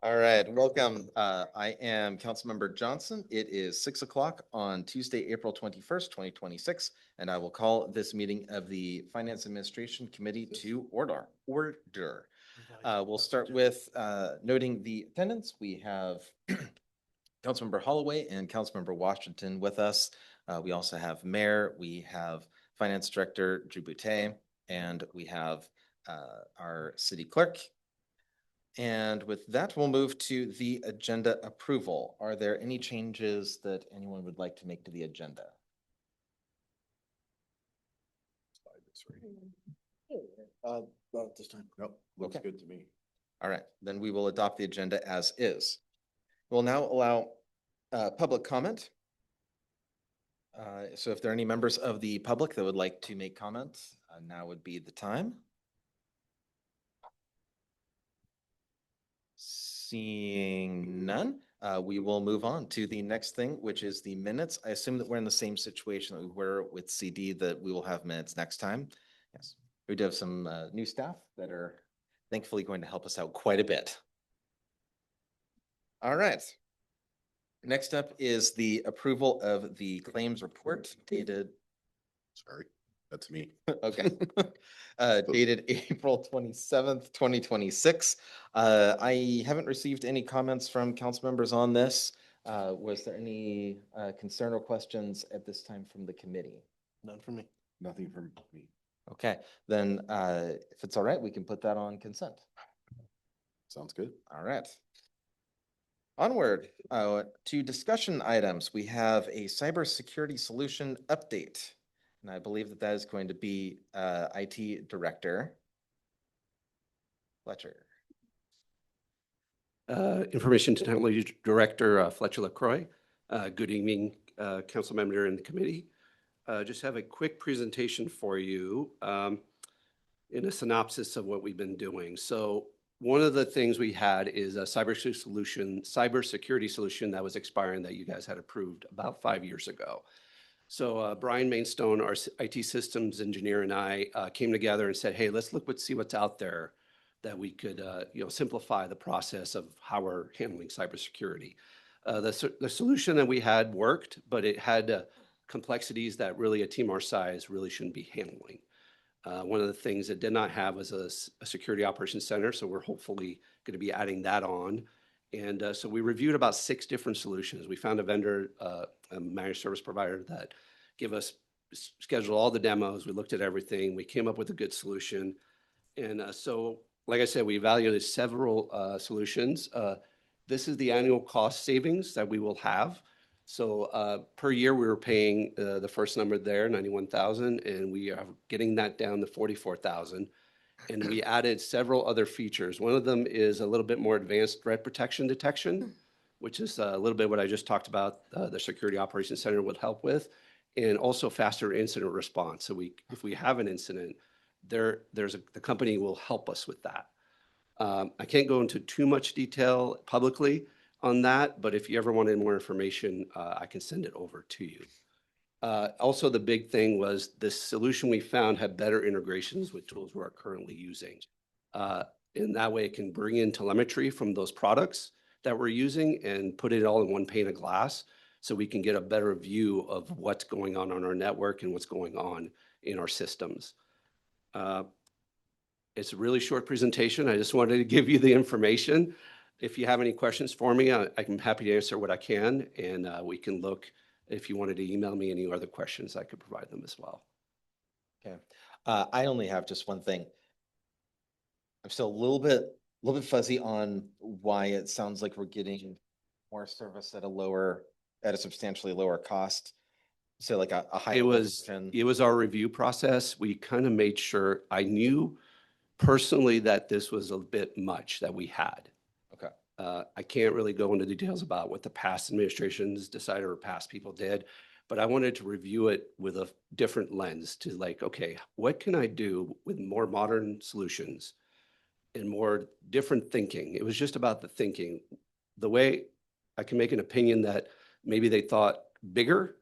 All right, welcome. I am Councilmember Johnson. It is 6 o'clock on Tuesday, April 21st, 2026, and I will call this meeting of the Finance Administration Committee to order. We'll start with noting the attendance. We have Councilmember Holloway and Councilmember Washington with us. We also have Mayor, we have Finance Director Drew Boutte, and we have our City Clerk. And with that, we'll move to the agenda approval. Are there any changes that anyone would like to make to the agenda? Not at this time. Nope, looks good to me. All right, then we will adopt the agenda as is. We'll now allow public comment. So if there are any members of the public that would like to make comments, now would be the time. Seeing none, we will move on to the next thing, which is the minutes. I assume that we're in the same situation that we were with CD, that we will have minutes next time. Yes, we do have some new staff that are thankfully going to help us out quite a bit. All right. Next up is the approval of the claims report dated. Sorry, that's me. Okay. Dated April 27th, 2026. I haven't received any comments from council members on this. Was there any concern or questions at this time from the committee? None from me. Nothing from me. Okay, then if it's all right, we can put that on consent. Sounds good. All right. Onward to discussion items. We have a cybersecurity solution update. And I believe that that is going to be IT Director Fletcher. Information Technology Director Fletcher LaCroix. Good evening, council member and the committee. Just have a quick presentation for you in a synopsis of what we've been doing. So one of the things we had is a cybersecurity solution that was expiring that you guys had approved about 5 years ago. So Brian Mainstone, our IT systems engineer, and I came together and said, hey, let's see what's out there that we could simplify the process of how we're handling cybersecurity. The solution that we had worked, but it had complexities that really a team our size really shouldn't be handling. One of the things it did not have was a security operations center, so we're hopefully going to be adding that on. And so we reviewed about 6 different solutions. We found a vendor, a managed service provider that scheduled all the demos. We looked at everything. We came up with a good solution. And so, like I said, we evaluated several solutions. This is the annual cost savings that we will have. So per year, we were paying the first number there, $91,000, and we are getting that down to $44,000. And we added several other features. One of them is a little bit more advanced threat protection detection, which is a little bit what I just talked about, the Security Operations Center would help with, and also faster incident response. So if we have an incident, the company will help us with that. I can't go into too much detail publicly on that, but if you ever wanted more information, I can send it over to you. Also, the big thing was this solution we found had better integrations with tools we're currently using. In that way, it can bring in telemetry from those products that we're using and put it all in one pane of glass so we can get a better view of what's going on our network and what's going on in our systems. It's a really short presentation. I just wanted to give you the information. If you have any questions for me, I'm happy to answer what I can, and we can look. If you wanted to email me any other questions, I could provide them as well. Okay. I only have just one thing. I'm still a little bit fuzzy on why it sounds like we're getting more service at a substantially lower cost. So like a high. It was our review process. We kind of made sure I knew personally that this was a bit much that we had. Okay. I can't really go into details about what the past administrations decided or past people did, but I wanted to review it with a different lens to okay, what can I do with more modern solutions and more different thinking? It was just about the thinking. The way I can make an opinion that maybe they thought bigger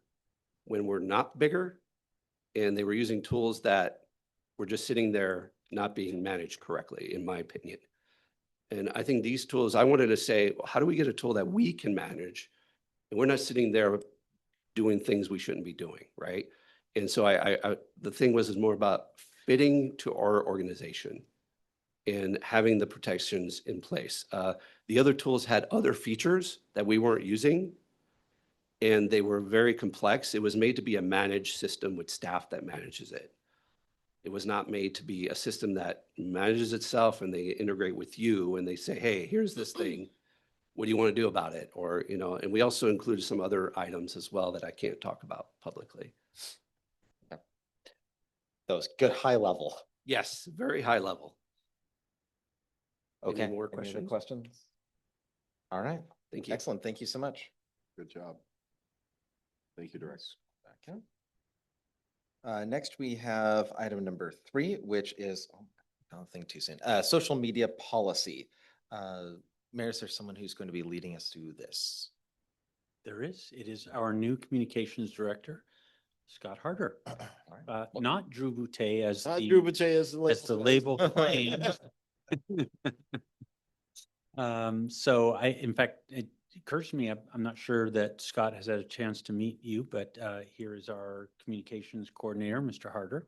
when we're not bigger, and they were using tools that were just sitting there not being managed correctly, in my opinion. And I think these tools, I wanted to say, how do we get a tool that we can manage? And we're not sitting there doing things we shouldn't be doing, right? And so the thing was is more about fitting to our organization and having the protections in place. The other tools had other features that we weren't using, and they were very complex. It was made to be a managed system with staff that manages it. It was not made to be a system that manages itself and they integrate with you and they say, hey, here's this thing. What do you want to do about it? Or, you know, and we also included some other items as well that I can't talk about publicly. Those good high level. Yes, very high level. Okay. Any more Any other questions? questions? All right. Thank you. Excellent. Thank you so much. Good job. Thank you, Director. Okay. Next, we have item number 3, which is, oh, don't think too soon, social media policy. Mayor, is there someone who's going to be leading us through this? There is. It is our new communications director, Scott Harder. All right. Not Drew Boutet as Not the, Drew Boucher as as the label claims. So in fact, it occurs to me, I'm not sure that Scott has had a chance to meet you, but here is our communications coordinator, Mr. Harder.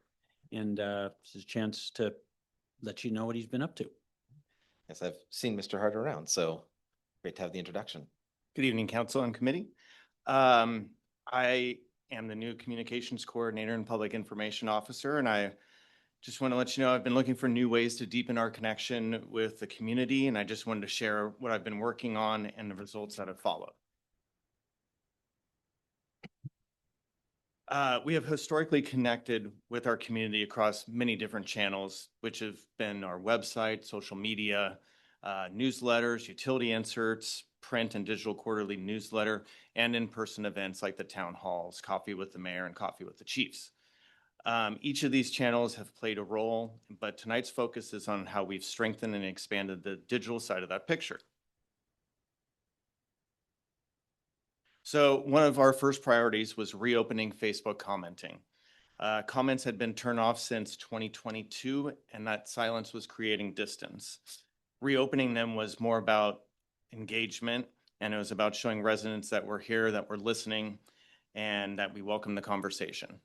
And this is a chance to let you know what he's been up to. Yes, I've seen Mr. Hart around, so great to have the introduction. Good evening, council and committee. I am the new communications coordinator and public information officer, and I just want to let you know I've been looking for new ways to deepen our connection with the community, and I just wanted to share what I've been working on and the results that have followed. We have historically connected with our community across many different channels, which have been our website, social media, newsletters, utility inserts, print and digital quarterly newsletter, and in-person events like the town halls, Coffee with the Mayor and Coffee with the Chiefs. Each of these channels have played a role, but tonight's focus is on how we've strengthened and expanded the digital side of that picture. So one of our first priorities was reopening Facebook commenting. Comments had been turned off since 2022, and that silence was creating distance. Reopening them was more about engagement, and it was about showing residents that we're here, that we're listening, and that we welcome the conversation.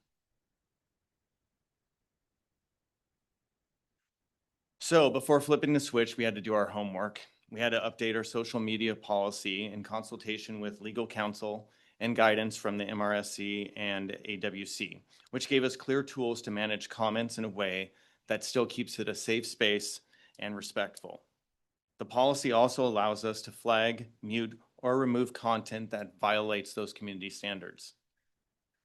So before flipping the switch, we had to do our homework. We had to update our social media policy in consultation with legal counsel and guidance from the MRSC and AWC, which gave us clear tools to manage comments in a way that still keeps it a safe space and respectful. The policy also allows us to flag, mute, or remove content that violates those community standards.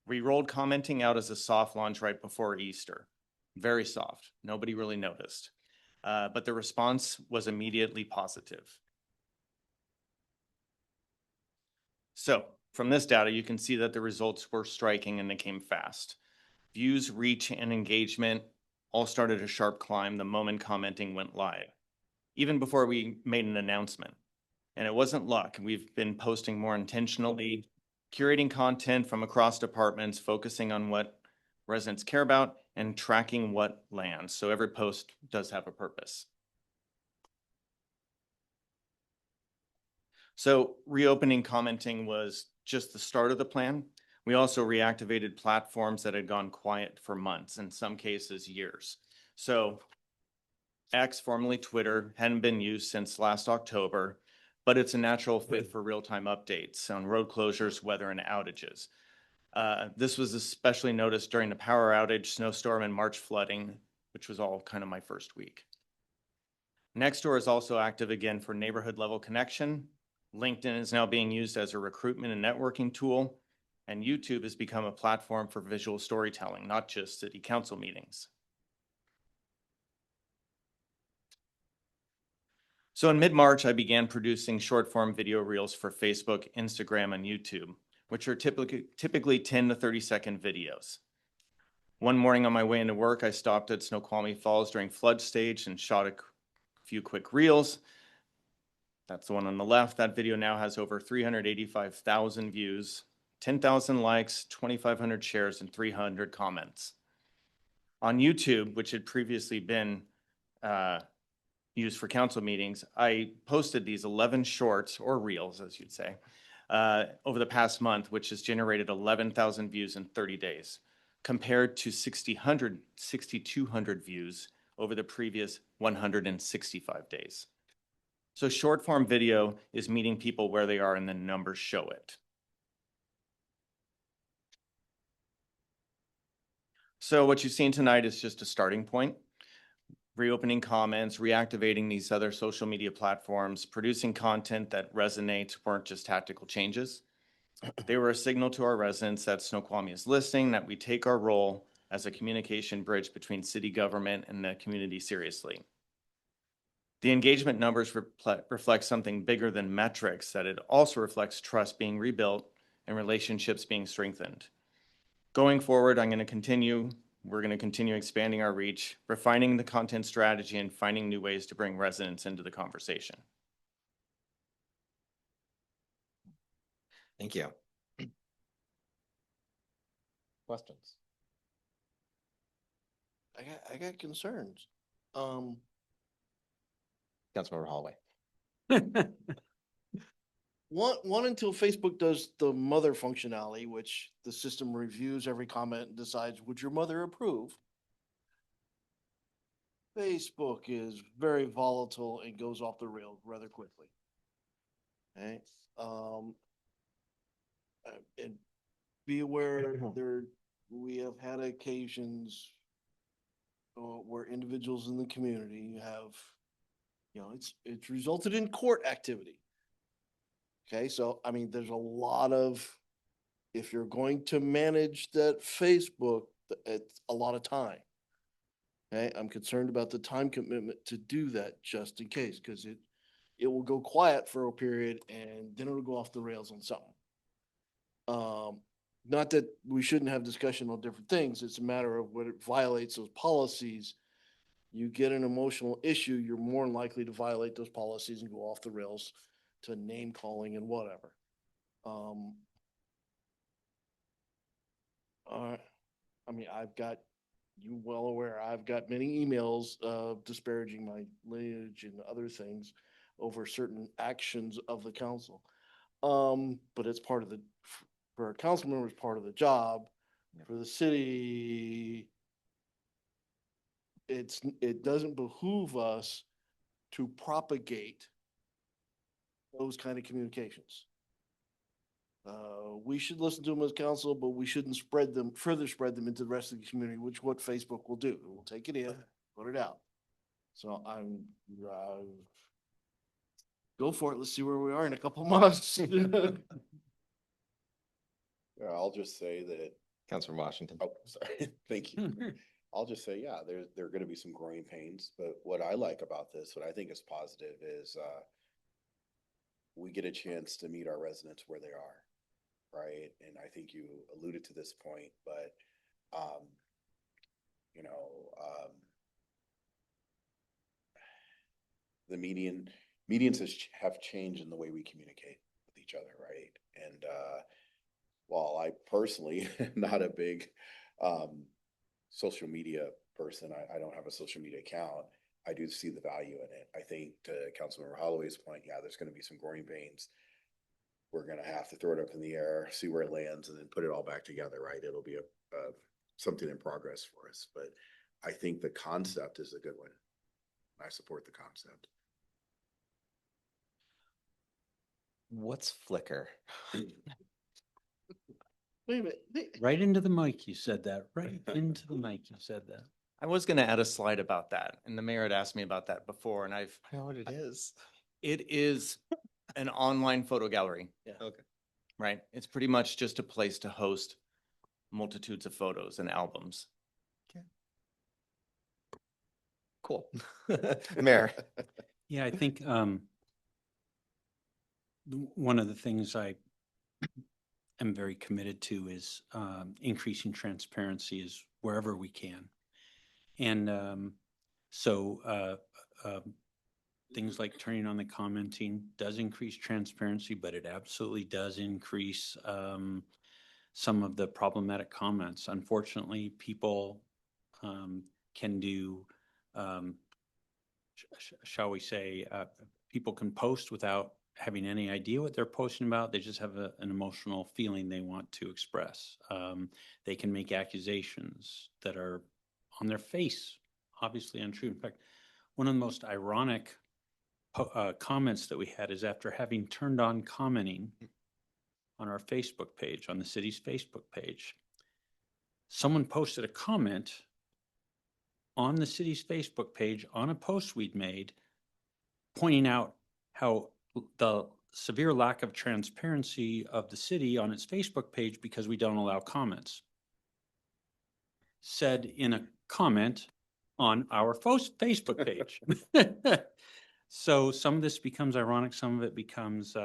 We rolled commenting out as a soft launch right before Easter. Very soft. Nobody really noticed. But the response was immediately positive. So from this data, you can see that the results were striking and they came fast. Views, reach, and engagement all started a sharp climb the moment commenting went live, even before we made an announcement. And it wasn't luck. We've been posting more intentionally, curating content from across departments, focusing on what residents care about, and tracking what lands. So every post does have a purpose. So reopening commenting was just the start of the plan. We also reactivated platforms that had gone quiet for months, in some cases years. So X, formerly Twitter, hadn't been used since last October, but it's a natural fit for real-time updates on road closures, weather, and outages. This was especially noticed during the power outage, snowstorm, and March flooding, which was all kind of my first week. Nextdoor is also active again for neighborhood level connection. LinkedIn is now being used as a recruitment and networking tool, and YouTube has become a platform for visual storytelling, not just city council meetings. So in mid-March, I began producing short-form video reels for Facebook, Instagram, and YouTube, which are typically 10 to 30-second videos. One morning on my way into work, I stopped at Snoqualmie Falls during flood stage and shot a few quick reels. That's the one on the left. That video now has over 385,000 views, 10,000 likes, 2,500 shares, and 300 comments. On YouTube, which had previously been use for council meetings, I posted these 11 shorts or reels, as you'd say, over the past month, which has generated 11,000 views in 30 days, compared to 6,200 views over the previous 165 days. So short form video is meeting people where they are and the numbers show it. So what you've seen tonight is just a starting point. Reopening comments, reactivating these other social media platforms, producing content that resonates weren't just tactical changes. They were a signal to our residents that Snoqualmie is listening, that we take our role as a communication bridge between city government and the community seriously. The engagement numbers reflect something bigger than metrics, that it also reflects trust being rebuilt and relationships being strengthened. Going forward, we're going to continue expanding our reach, refining the content strategy, and finding new ways to bring residents into the conversation. Thank you. Questions? I got concerns. Councilmember Holloway. One until Facebook does the mother functionality, which the system reviews every comment and decides, would your mother approve? Facebook is very volatile and goes off the rails rather quickly. Okay, and be aware we have had occasions where individuals in the community have, it's resulted in court activity. Okay, so I mean, there's a lot of, if you're going to manage that Facebook, it's a lot of time. Okay, I'm concerned about the time commitment to do that just in case, because it will go quiet for a period and then it'll go off the rails on something. Not that we shouldn't have discussion on different things. It's a matter of when it violates those policies. You get an emotional issue, you're more than likely to violate those policies and go off the rails to name calling and whatever. I mean, you well aware, I've got many emails disparaging my lineage and other things over certain actions of the council. But it's part of for a council member, it's part of the job. Yep. For the city, it doesn't behoove us to propagate those kind of communications. We should listen to them as council, but we shouldn't further spread them into the rest of the community, which what Facebook will do. It will take it in, put it out. So go for it. Let's see where we are in a couple months. Yeah, I'll just say that, Councilor Washington. oh, sorry, thank you. I'll just say, yeah, there are gonna be some growing pains, but what I like about this, what I think is positive is, we get a chance to meet our residents where they are, right? And I think you alluded to this point, but, you know, the medians have changed in the way we communicate with each other, right? And, while I personally am not a big social media person, I don't have a social media account, I do see the value in it. I think to Councilmember Holloway's point, yeah, there's going to be some growing pains. We're going to have to throw it up in the air, see where it lands, and then put it all back together, right? It'll be something in progress for us. But I think the concept is a good one. I support the concept. What's Flickr? Wait a minute. Right into the mic, you said that. Right into the mic, you said that. I was going to add a slide about that, and the mayor had asked me about that before, and I know what it is. it is an online photo gallery. Yeah. Okay. Right? It's pretty much just a place to host multitudes of photos and albums. Cool. Mayor. Yeah, I think one of the things I am very committed to is increasing transparency is wherever we can. And so things like turning on the commenting does increase transparency, but it absolutely does increase some of the problematic comments. Unfortunately, people can do shall we say, people can post without having any idea what they're posting about. They just have an emotional feeling they want to express. They can make accusations that are on their face, obviously untrue. In fact, one of the most ironic comments that we had is after having turned on commenting on our Facebook page, on the city's Facebook page, someone posted a comment on the city's Facebook page on a post we'd made, pointing out how the severe lack of transparency of the city on its Facebook page because we don't allow comments. Said in a comment on our Facebook page. So some of this becomes ironic, some of it becomes,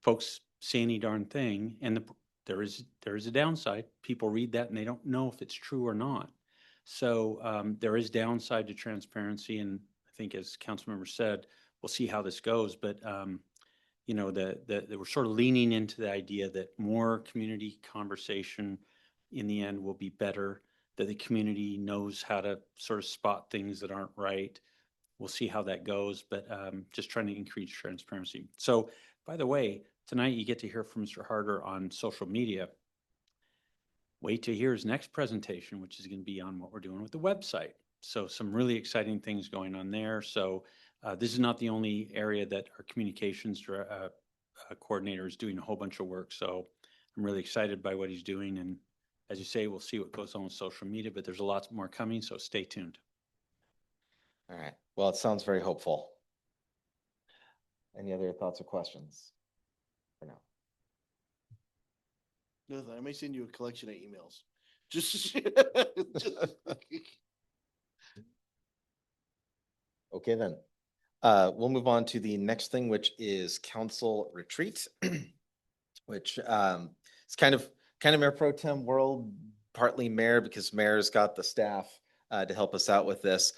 folks say any darn thing, and there is a downside. People read that and they don't know if it's true or not. So there is downside to transparency, and I think, as Councilmember said, we'll see how this goes. But we're sort of leaning into the idea that more community conversation in the end will be better. That the community knows how to sort of spot things that aren't right. We'll see how that goes, but just trying to increase transparency. So, by the way, tonight you get to hear from Mr. Harder on social media. Wait to hear his next presentation, which is going to be on what we're doing with the website. So some really exciting things going on there. So this is not the only area that our communications coordinator is doing a whole bunch of work. So I'm really excited by what he's doing. And as you say, we'll see what goes on with social media, but there's a lot more coming, so stay tuned. All right. Well, it sounds very hopeful. Any other thoughts or questions for now? No, I may send you a collection of emails. Just, Okay, then. We'll move on to the next thing, which is council retreat, which is kind of Mayor Pro Tem world, partly mayor, because mayor's got the staff to help us out with this.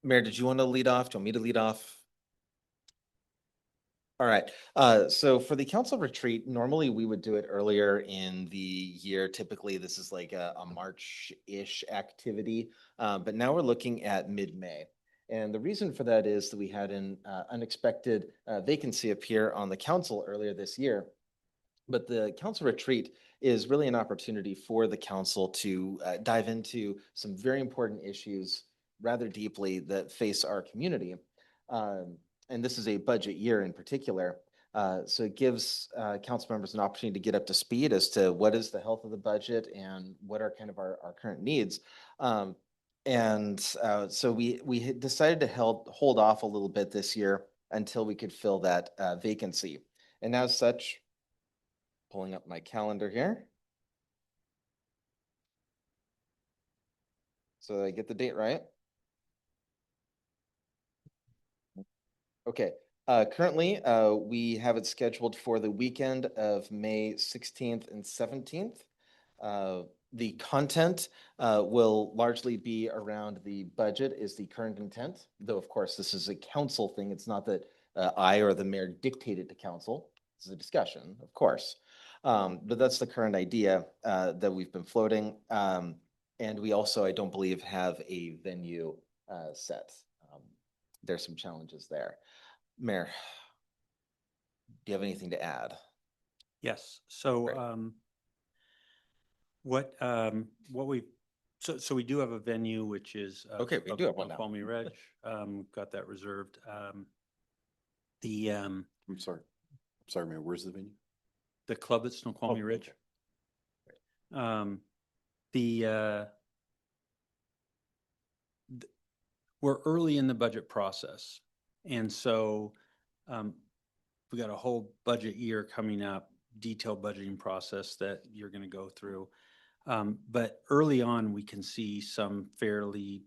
Mayor, did you want to lead off? Do you want me to lead off? All right. So for the council retreat, normally we would do it earlier in the year. Typically, this is like a March-ish activity, but now we're looking at mid-May. And the reason for that is that we had an unexpected vacancy appear on the council earlier this year. But the council retreat is really an opportunity for the council to dive into some very important issues rather deeply that face our community. And this is a budget year in particular. So it gives council members an opportunity to get up to speed as to what is the health of the budget and what are kind of our current needs. So we had decided to hold off a little bit this year until we could fill that vacancy. And as such, pulling up my calendar here. So I get the date right. Okay. Currently, we have it scheduled for the weekend of May 16th and 17th. The content will largely be around the budget is the current intent, though of course this is a council thing. It's not that I or the mayor dictated to council. This is a discussion, of course. But that's the current idea that we've been floating. And we also, I don't believe, have a venue set. There's some challenges there. Mayor, do you have anything to add? Yes. So Great. what we so we do have a venue, which is Okay, we do have one now. Snoqualmie Ridge. Got that reserved. I'm sorry, Mayor, where's the venue? The club at Snoqualmie Ridge. Okay. We're early in the budget process, and so we got a whole budget year coming up, detailed budgeting process that you're going to go through. But early on, we can see some fairly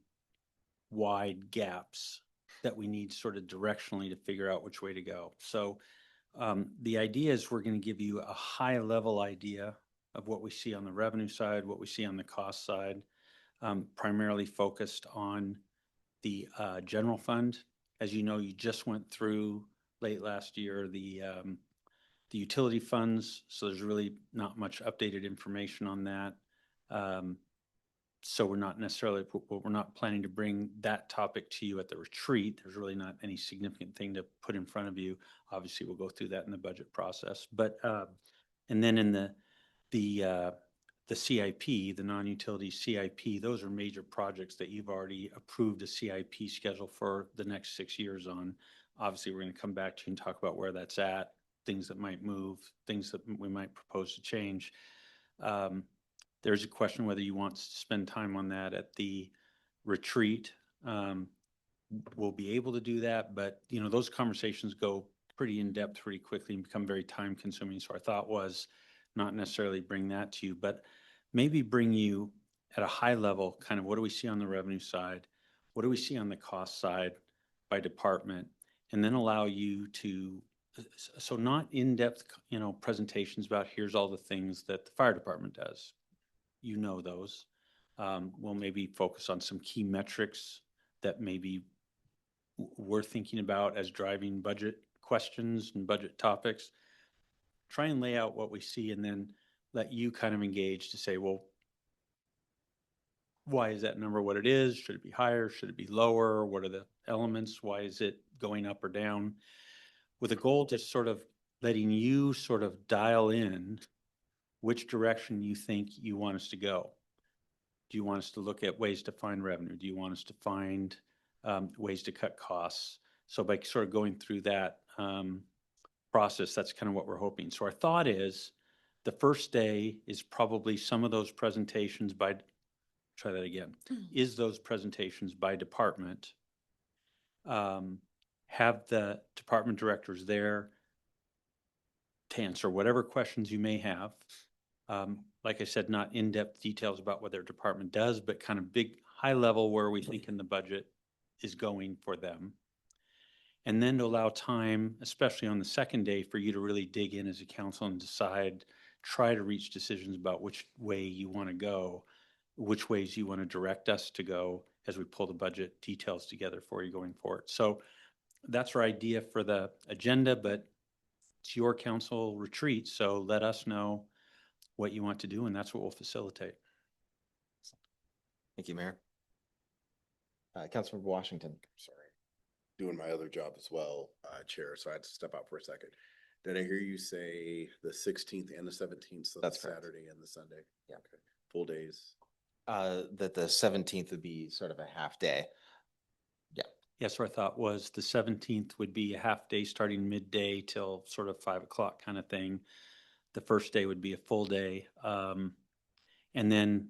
wide gaps that we need sort of directionally to figure out which way to go. So the idea is we're going to give you a high level idea of what we see on the revenue side, what we see on the cost side, primarily focused on the general fund. As you know, you just went through late last year the utility funds, so there's really not much updated information on that. So we're not necessarily, we're not planning to bring that topic to you at the retreat. There's really not any significant thing to put in front of you. Obviously, we'll go through that in the budget process. But, and then in the CIP, the non-utility CIP, those are major projects that you've already approved a CIP schedule for the next 6 years on. Obviously, we're going to come back to you and talk about where that's at, things that might move, things that we might propose to change. There's a question whether you want to spend time on that at the retreat. We'll be able to do that, but you know, those conversations go pretty in depth pretty quickly and become very time consuming. So our thought was not necessarily bring that to you, but maybe bring you at a high level, kind of what do we see on the revenue side? What do we see on the cost side by department? And then allow you to, so not in-depth, you know, presentations about here's all the things that the fire department does. You know those. We'll maybe focus on some key metrics that maybe we're thinking about as driving budget questions and budget topics. Try and lay out what we see and then let you kind of engage to say, well, why is that number what it is? Should it be higher? Should it be lower? What are the elements? Why is it going up or down? With a goal to sort of letting you sort of dial in which direction you think you want us to go. Do you want us to look at ways to find revenue? Do you want us to find ways to cut costs? So by sort of going through that process, that's kind of what we're hoping. So our thought is the first day is probably some of those presentations by, try that again, is those presentations by department. Have the department directors there to answer whatever questions you may have. Like I said, not in-depth details about what their department does, but kind of big, high level where we think in the budget is going for them. And then to allow time, especially on the second day, for you to really dig in as a council and decide, try to reach decisions about which way you want to go, which ways you want to direct us to go as we pull the budget details together for you going forward. So that's our idea for the agenda, but it's your council retreat, so let us know what you want to do, and that's what we'll facilitate. Thank you, Mayor. Councilmember Washington. Sorry, doing my other job as well, Chair, so I had to step out for a second. Did I hear you say the 16th and the 17th, so That's the correct. Saturday and the Sunday? Yeah. Okay. Full days. That the 17th would be sort of a half day. Yes, our thought was the 17th would be a half day starting midday till sort of 5 o'clock kind of thing. The first day would be a full day. And then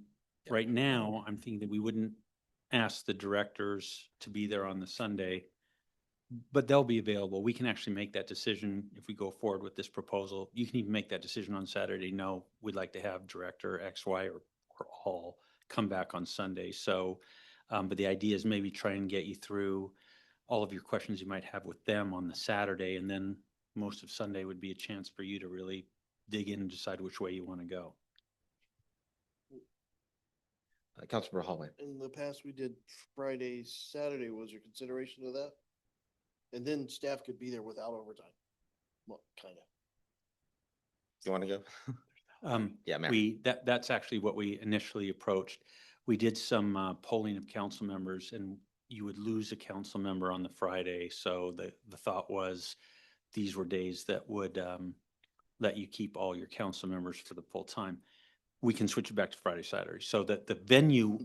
right now, I'm thinking that we wouldn't ask the directors to be there on the Sunday, but they'll be available. We can actually make that decision if we go forward with this proposal. You can even make that decision on Saturday. No, we'd like to have director X, Y, or all come back on Sunday. So, but the idea is maybe try and get you through all of your questions you might have with them on the Saturday, and then most of Sunday would be a chance for you to really dig in and decide which way you want to go. Councilmember Hallway. In the past, we did Friday, Saturday. Was there consideration of that? And then staff could be there without overtime. Well, kind of. You want to go? Yeah, Mayor. That's actually what we initially approached. We did some polling of council members, and you would lose a council member on the Friday. So the thought was these were days that would let you keep all your council members for the full time. We can switch it back to Friday, Saturday, so that the venue.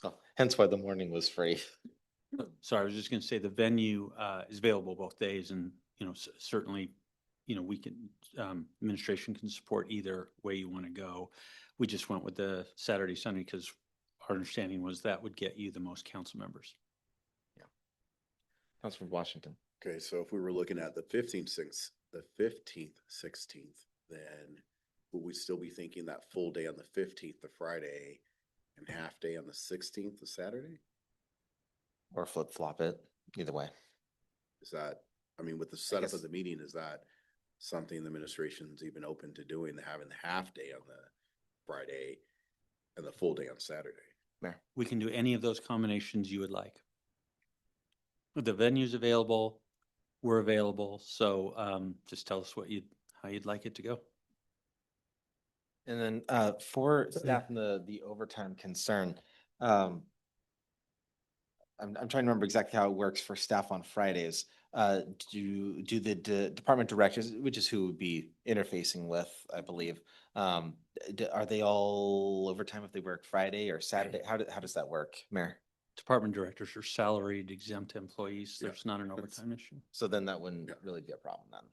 Oh, hence why the morning was free. Sorry, I was just going to say the venue is available both days, and you know certainly, you know, we can administration can support either way you want to go. We just went with the Saturday, Sunday because our understanding was that would get you the most council members. Yeah. Councilmember Washington. Okay, so if we were looking at the 15th, 16th, then would we still be thinking that full day on the 15th, the Friday, and half day on the 16th, the Saturday? Or flip flop it, either way. Is that, I mean, with the setup guess- of the meeting, is that something the administration's even open to doing, having the half day on the Friday and the full day on Saturday? Mayor. We can do any of those combinations you would like. The venue's available, we're available, so just tell us how you'd like it to go. And then for staff and the overtime concern, I'm trying to remember exactly how it works for staff on Fridays. Do the department directors, which is who would be interfacing with, I believe, are they all overtime if they work Friday or Saturday? How does that work, Mayor? Department directors are salaried exempt employees. Yeah, There's not an that's- overtime issue. So then that wouldn't Yeah. really be a problem then.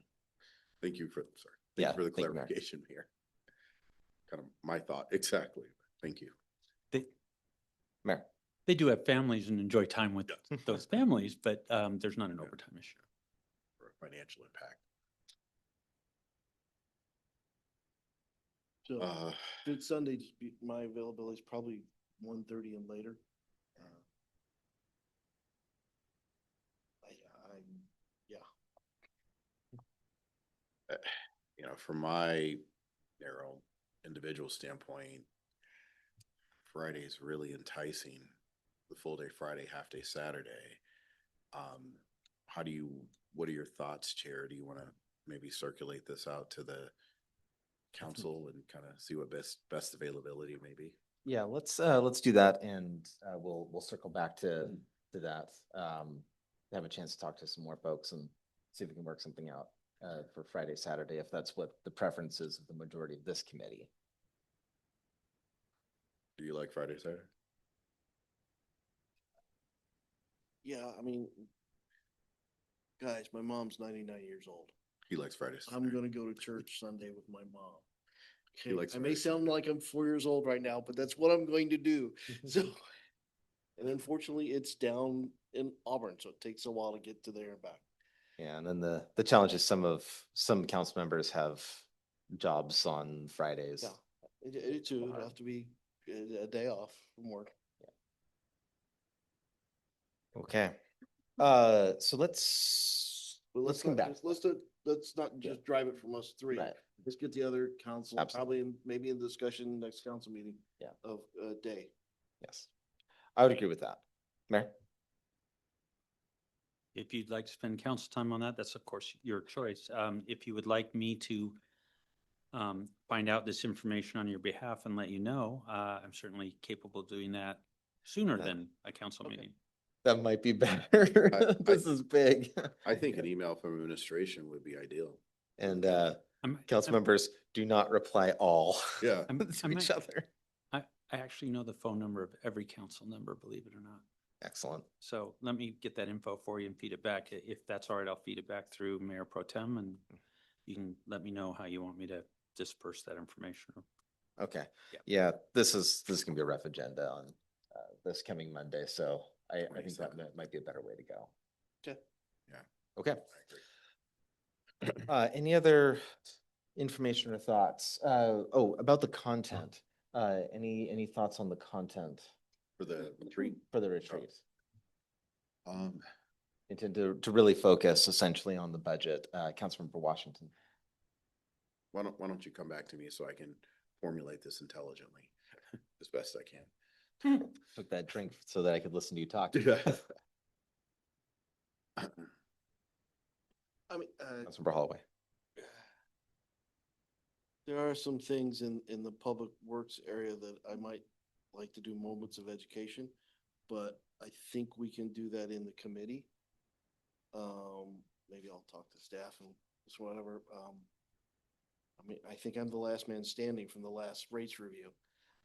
Thank you for, sorry, Yeah, thank you for the thank you, Mayor. clarification here. Kind of my thought, exactly. Thank you. They, Mayor? they do have families and enjoy time with those families, but there's not an overtime issue. For a financial impact. So Good Sunday, my availability is probably 1:30 and later. Yeah. You know, from my narrow individual standpoint, Friday is really enticing. The full day Friday, half day Saturday. What are your thoughts, Chair? Do you want to maybe circulate this out to the council and kind of see what best availability may be? Yeah, let's do that and we'll circle back to that. Have a chance to talk to some more folks and see if we can work something out for Friday, Saturday, if that's what the preference is of the majority of this committee. Do you like Friday, Saturday? Yeah, I mean, guys, my mom's 99 years old. He likes Friday. I'm Saturday. gonna go to church Sunday with my mom. He Okay, likes I may Friday, sound like I'm 4 years old right now, but that's what I'm going to do. So, and unfortunately, it's down in Auburn, so it takes a while to get to there and back. Yeah, and then the challenge is some council members have jobs on Fridays. Yeah, it too, it'd have to be a day off from work. Okay. So let's But come back. let's not Yeah. just drive it from us three. Right. Let's get the other council, Absolutely. probably maybe in discussion next council meeting. Yeah. Of a day. Yes, I would agree with that. Mayor? If you'd like to spend council time on that, that's of course your choice. If you would like me to find out this information on your behalf and let you know, I'm certainly capable of doing that sooner Yeah. than a council Okay. meeting. That might be better. This is big. I think an email from administration would be ideal. And council I'm- members, do not reply all Yeah. I'm- to I each might- other. I actually know the phone number of every council member, believe it or not. Excellent. So let me get that info for you and feed it back. If that's all right, I'll feed it back through Mayor Pro Tem and you can let me know how you want me to disperse that information. Okay. Yeah. Yeah, this is gonna be a rough agenda on this coming Monday, so I think that 22nd. might be a better way to go. Okay. Yeah. Okay. I agree. Any other information or thoughts? About the content. Any thoughts on the content For the retreat. for the retreat? Um, And to really focus essentially on the budget, Councilmember Washington. why don't you come back to me so I can formulate this intelligently as best I can? Took that drink so that I could listen to you talk. I mean, Councilmember Holloway. there are some things in the public works area that I might like to do moments of education, but I think we can do that in the committee. Maybe I'll talk to staff and just whatever. I mean, I think I'm the last man standing from the last rates review.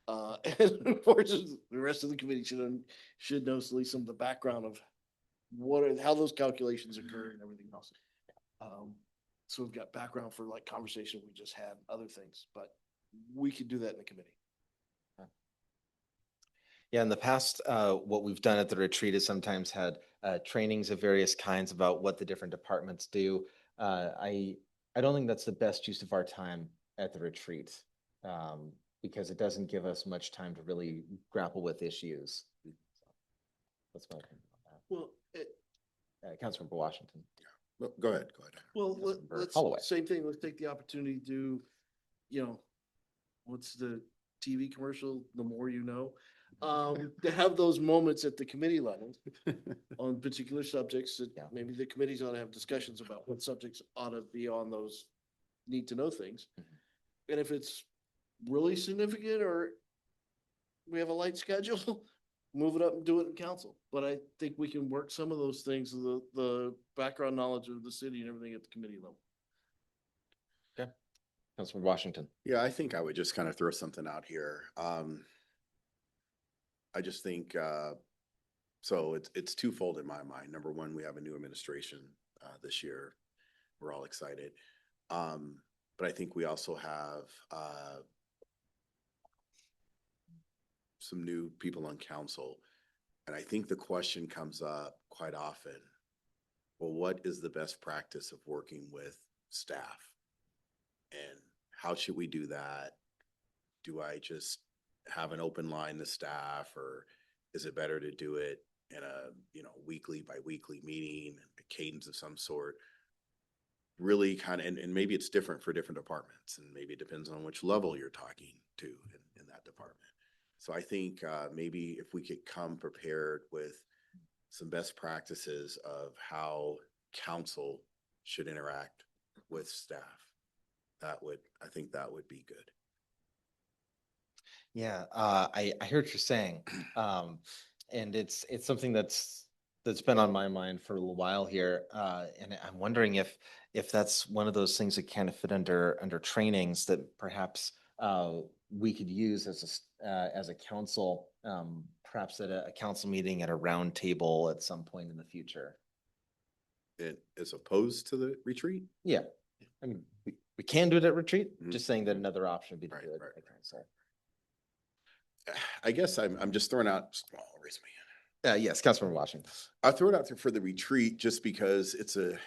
And unfortunately, the rest of the committee should know at least some of the background of how those calculations occur and everything else. So we've got background for like conversation we just had, other things, but we could do that in the committee. Yeah, in the past, what we've done at the retreat is sometimes had trainings of various kinds about what the different departments do. I don't think that's the best use of our time at the retreat because it doesn't give us much time to really grapple with issues. That's my opinion on Well, that. Councilmember Washington. Well, go ahead. Well, Councilmember Holloway. let's, same thing, let's take the opportunity to, what's the TV commercial, the more you know? To have those moments at the committee level on particular subjects that Yeah. maybe the committees ought to have discussions about what subjects ought to be on those need to know things. Mhm. And if it's really significant or we have a light schedule, move it up and do it in council. But I think we can work some of those things, the background knowledge of the city and everything at the committee level. Councilman Washington. Yeah, I think I would just kind of throw something out here. I just think, so it's twofold in my mind. Number one, we have a new administration this year. We're all excited. But I think we also have some new people on council. And I think the question comes up quite often, well, what is the best practice of working with staff? And how should we do that? Do I just have an open line to staff, or is it better to do it in a, weekly by weekly meeting, a cadence of some sort? Really kind of, and maybe it's different for different departments, and maybe it depends on which level you're talking to in that department. So I think maybe if we could come prepared with some best practices of how council should interact with staff, I think that would be good. Yeah, I hear what you're saying. And it's something that's been on my mind for a little while here. And I'm wondering if that's one of those things that kind of fit under trainings that perhaps we could use as a council, perhaps at a council meeting, at a round table at some point in the future. As opposed to the retreat? Yeah, I mean, we can do it at retreat, Mhm. just saying that another option would be to Right, do it right, at council. I guess I'm just throwing out, I'll raise my hand. Yes, Councilman Washington. I throw it out there for the retreat just because it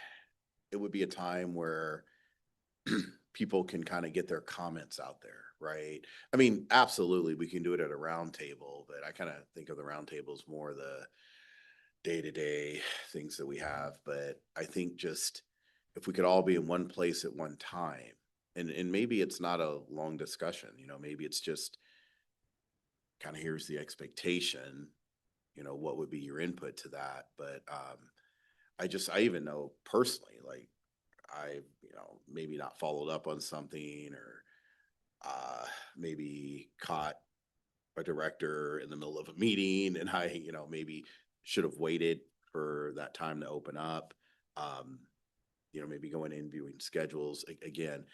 would be a time where people can kind of get their comments out there, right? I mean, absolutely, we can do it at a round table, but I kind of think of the round tables more the day-to-day things that we have. But I think just if we could all be in one place at one time, and maybe it's not a long discussion, maybe it's just kind of here's the expectation, what would be your input to that? But I even know personally, like I, maybe not followed up on something, or maybe caught a director in the middle of a meeting, and I, maybe should have waited for that time to open up. Maybe going in, viewing schedules. Again,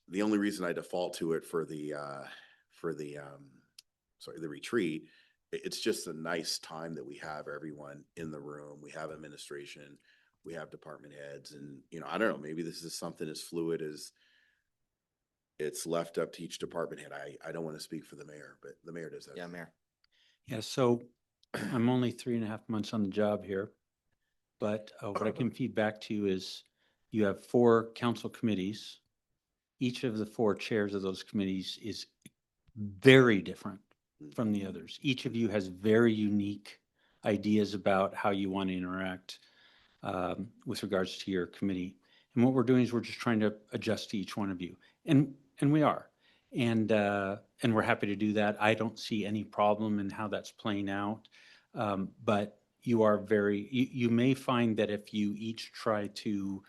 the only reason I default to it for the retreat, it's just a nice time that we have everyone in the room. We have administration, we have department heads, and I don't know, maybe this is something as fluid as it's left up to each department head. I don't want to speak for the mayor, but the mayor does that. Yeah, Mayor. Yeah, so I'm only 3.5 months on the job here, but what I can feed back to you is you have 4 council committees. Each of the 4 chairs of those committees is very different from the others. Each of you has very unique ideas about how you want to interact with regards to your committee. And what we're doing is we're just trying to adjust to each one of you. And we are. And we're happy to do that. I don't see any problem in how that's playing out. But you may find that if you each try to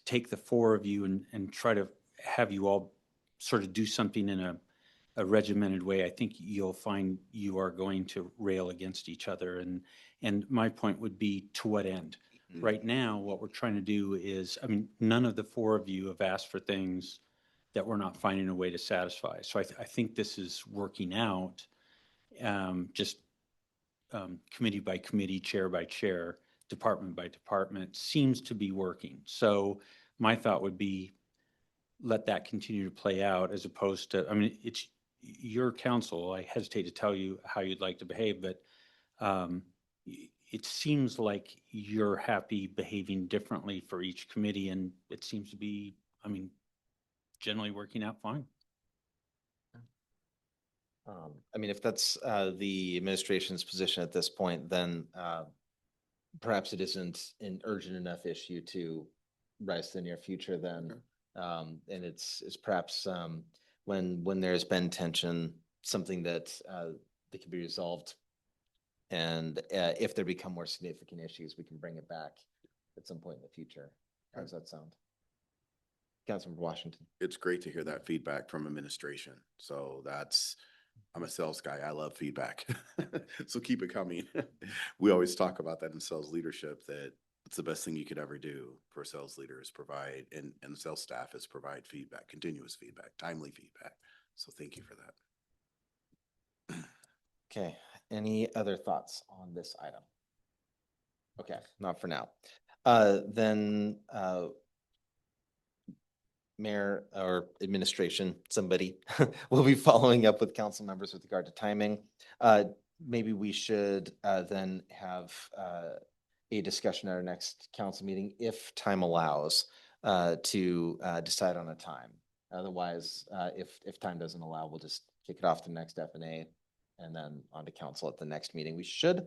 take the 4 of you and try to have you all sort of do something in a regimented way, I think you'll find you are going to rail against each other. And my point would be, to what end? Mhm. Right now, what we're trying to do is, I mean, none of the 4 of you have asked for things that we're not finding a way to satisfy. So I think this is working out, just committee by committee, chair by chair, department by department, seems to be working. So my thought would be, let that continue to play out, as opposed to, I mean, it's your council. I hesitate to tell you how you'd like to behave, but it seems like you're happy behaving differently for each committee, and it seems to be, I mean, generally working out fine. I mean, if that's the administration's position at this point, then perhaps it isn't an urgent enough issue to rise to the near future then. And it's perhaps when there's been tension, something that can be resolved. And if there become more significant issues, we can bring it back at some point in the future. How does that sound? Councilmember Washington. It's great to hear that feedback from administration. So I'm a sales guy. I love feedback. So keep it coming. We always talk about that in sales leadership, that it's the best thing you could ever do for a sales leader is provide, and sales staff is provide feedback, continuous feedback, timely feedback. So thank you for that. Okay, any other thoughts on this item? Okay, not for now. Then Mayor or administration, somebody will be following up with council members with regard to timing. Maybe we should then have a discussion at our next council meeting, if time allows, to decide on a time. Otherwise, if time doesn't allow, we'll just kick it off to the next FNA and then on to council at the next meeting. We should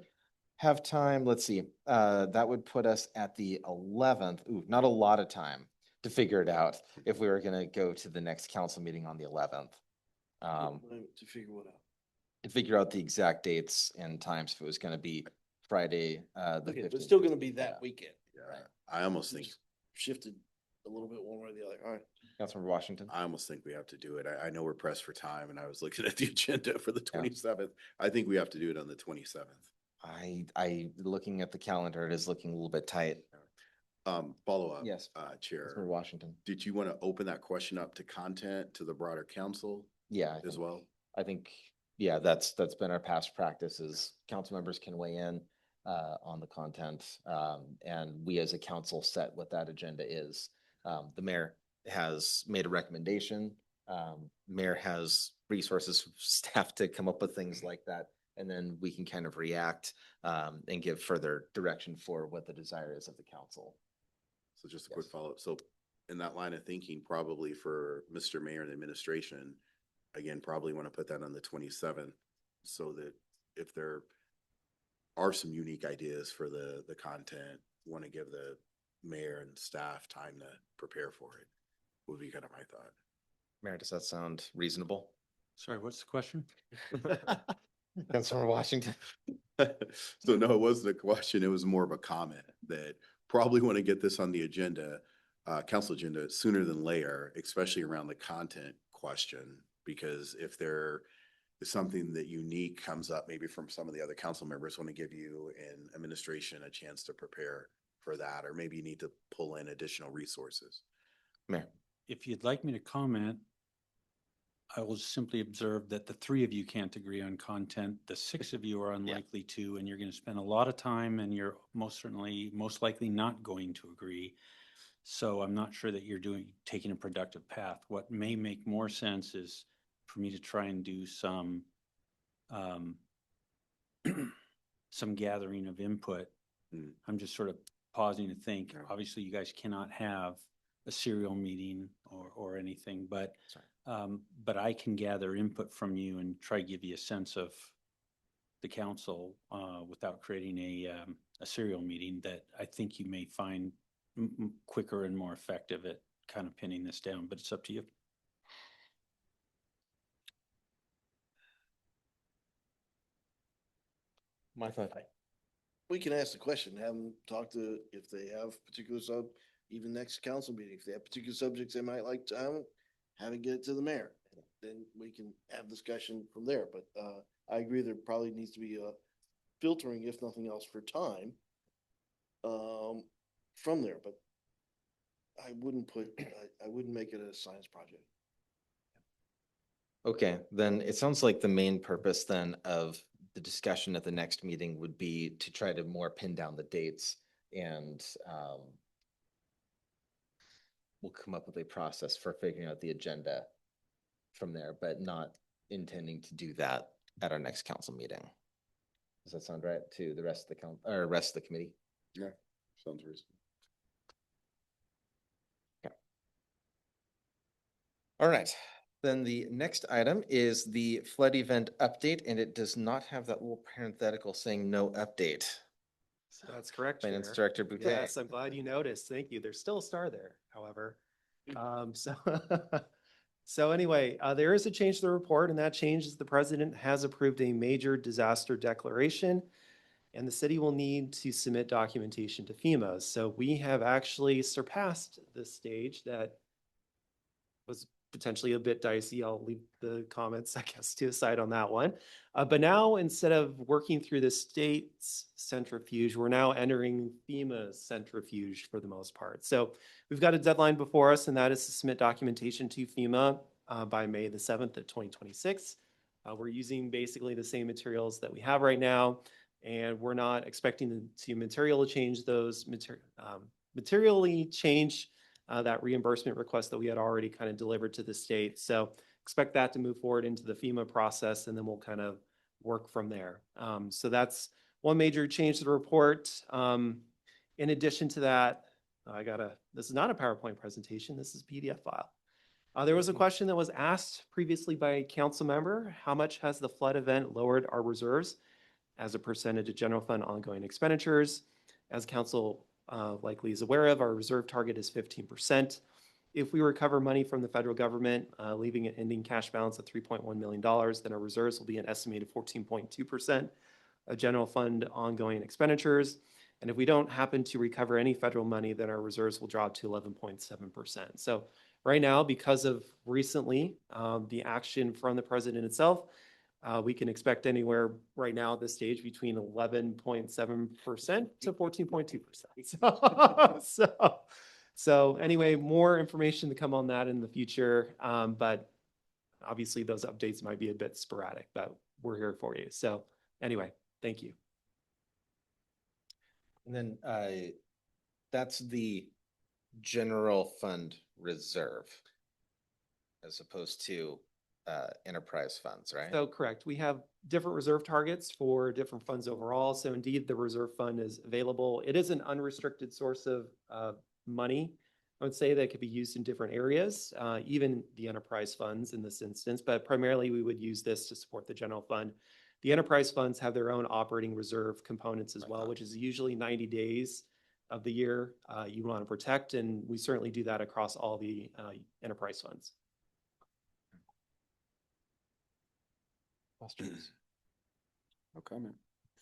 have time. Let's see. That would put us at the 11th. Ooh, not a lot of time to figure it out if we were gonna go to the next council meeting on the 11th. To figure what out. And figure out the exact dates and times if it was gonna be Friday, the Okay, but 15th. it's still gonna be Yeah. that weekend. Yeah, I almost think, Shifted a little bit one way or the other. All right. Councilmember Washington. I almost think we have to do it. I know we're pressed for time, and I was looking at the agenda for the 27th. I think we have to do it on the 27th. Looking at the calendar, it is looking a little bit tight. Follow up. Yes. Chair. Councilmember Washington. Did you want to open that question up to content to the broader council Yeah. as well? I think, yeah, that's been our past practice is council members can weigh in on the content. And we as a council set what that agenda is. The mayor has made a recommendation. Mayor has resources, staff to come up with things like that. And then we can kind of react and give further direction for what the desire is of the council. So just a quick Yes. follow-up. So in that line of thinking, probably for Mr. Mayor and administration, again, probably want to put that on the 27th so that if there are some unique ideas for the content, want to give the mayor and staff time to prepare for it, would be kind of my thought. Mayor, does that sound reasonable? Sorry, what's the question? Councilmember Washington. So no, it wasn't a question. It was more of a comment that probably want to get this on the agenda, council agenda sooner than later, especially around the content question. Because if there is something that unique comes up, maybe from some of the other council members, want to give you and administration a chance to prepare for that, or maybe you need to pull in additional resources. Mayor. If you'd like me to comment, I will simply observe that the three of you can't agree on content. The six of you are unlikely to, and you're going to spend a lot of time and you're most likely not going to agree. So I'm not sure that you're taking a productive path. What may make more sense is for me to try and do some some gathering of input. I'm just sort of pausing to think. Yeah. Obviously, you guys cannot have a serial meeting or anything, but I can gather input from you and try to give you a sense of the council without creating a serial meeting that I think you may find quicker and more effective at kind of pinning this down, but it's up to you. My thought. We can ask the question, have them talk to, if they have particular even next council meeting, if they have particular subjects they might like to have it get it to the mayor. Then we can have discussion from there, but I agree there probably needs to be a filtering, if nothing else, for time from there, but I wouldn't make it a science project. Okay, then it sounds like the main purpose then of the discussion at the next meeting would be to try to more pin down the dates and we'll come up with a process for figuring out the agenda from there, but not intending to do that at our next council meeting. Does that sound right to the rest of the rest of the committee? Yeah, sounds reasonable. Okay. All right. Then the next item is the flood event update, and it does not have that little parenthetical saying no update. That's correct, Finance Chair. Director Boutte. Yes, I'm glad you noticed. Thank you. There's still a star there, however. So anyway, there is a change to the report, and that change is the president has approved a major disaster declaration, and the city will need to submit documentation to FEMA. So we have actually surpassed the stage that was potentially a bit dicey. I'll leave the comments, I guess, to a side on that one. But now, instead of working through the state's centrifuge, we're now entering FEMA's centrifuge for the most part. So we've got a deadline before us, and that is to submit documentation to FEMA by May the 7th of 2026. We're using basically the same materials that we have right now, and we're not expecting to materially change those that reimbursement request that we had already kind of delivered to the state. So expect that to move forward into the FEMA process, and then we'll kind of work from there. So that's one major change to the report. In addition to that, this is not a PowerPoint presentation, this is a PDF file. There was a question that was asked previously by a council member: how much has the flood event lowered our reserves as a percentage of general fund ongoing expenditures? As council likely is aware of, our reserve target is 15%. If we recover money from the federal government, leaving an ending cash balance of $3.1 million, then our reserves will be an estimated 14.2% of general fund ongoing expenditures. And if we don't happen to recover any federal money, then our reserves will drop to 11.7%. So right now, because of recently the action from the president itself, we can expect anywhere right now at this stage between 11.7% to 14.2%. So anyway, more information to come on that in the future. But obviously those updates might be a bit sporadic, but we're here for you. So anyway, thank you. And then that's the general fund reserve as opposed to enterprise funds, right? So correct. We have different reserve targets for different funds overall. So indeed, the reserve fund is available. It is an unrestricted source of money. I would say that could be used in different areas, even the enterprise funds in this instance, but primarily we would use this to support the general fund. The enterprise funds have their own operating reserve components as well, which is usually 90 days of the year you want to protect. And we certainly do that across all the enterprise funds. Questions? No comment.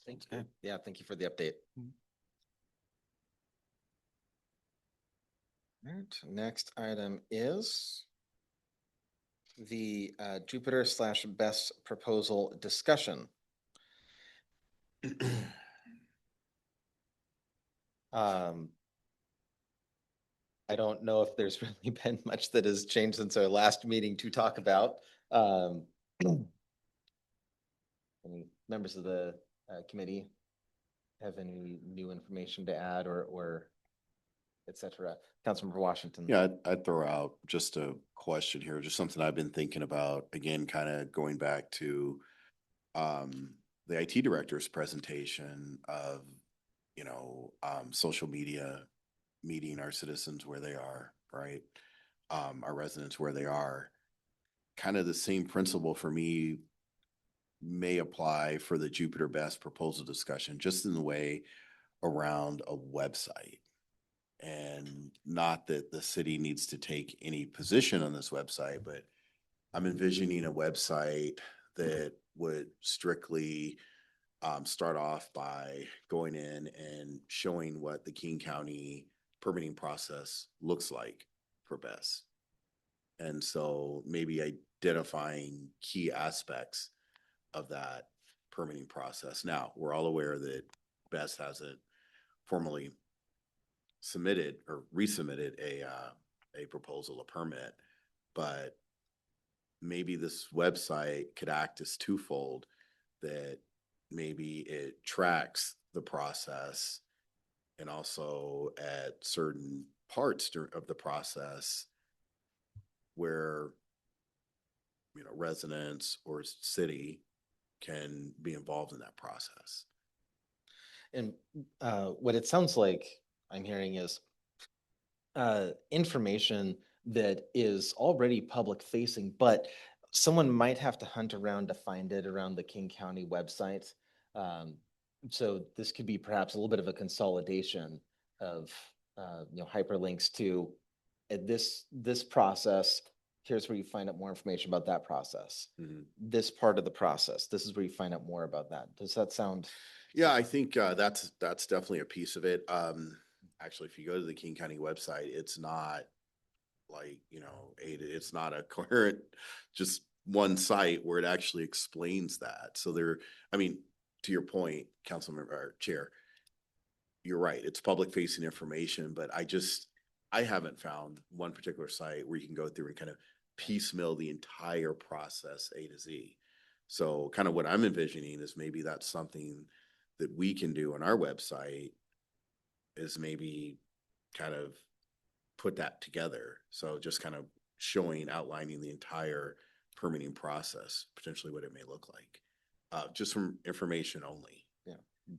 Thanks. Yeah, thank you for the update. All right, next item is the Jupiter / best proposal discussion. I don't know if there's really been much that has changed since our last meeting to talk about. Any members of the committee have any new information to add or et cetera? Councilmember Washington. Yeah, I'd throw out just a question here, just something I've been thinking about, again, kind of going back to the IT director's presentation of, social media, meeting our citizens where they are, right? Our residents where they are. Kind of the same principle for me may apply for the Jupiter Best proposal discussion, just in the way around a website. And not that the city needs to take any position on this website, but I'm envisioning a website that would strictly start off by going in and showing what the King County permitting process looks like for BESS. And so maybe identifying key aspects of that permitting process. Now, we're all aware that BESS hasn't formally submitted or resubmitted a proposal, a permit, but maybe this website could act as twofold, that maybe it tracks the process and also at certain parts of the process where residents or city can be involved in that process. And what it sounds like I'm hearing is information that is already public facing, but someone might have to hunt around to find it around the King County website. So this could be perhaps a little bit of a consolidation of hyperlinks to this process. Here's where you find out more information about that process. Mm-hmm. This part of the process. This is where you find out more about that. Does that sound? Yeah, I think that's definitely a piece of it. Actually, if you go to the King County website, it's not like, it's not a coherent, just one site where it actually explains that. So there, I mean, to your point, Councilmember, or Chair, you're right, it's public facing information, but I haven't found one particular site where you can go through and kind of piecemeal the entire process A to Z. So kind of what I'm envisioning is maybe that's something that we can do on our website, is maybe kind of put that together. So just kind of showing, outlining the entire permitting process, potentially what it may look like, just from information only. Yeah,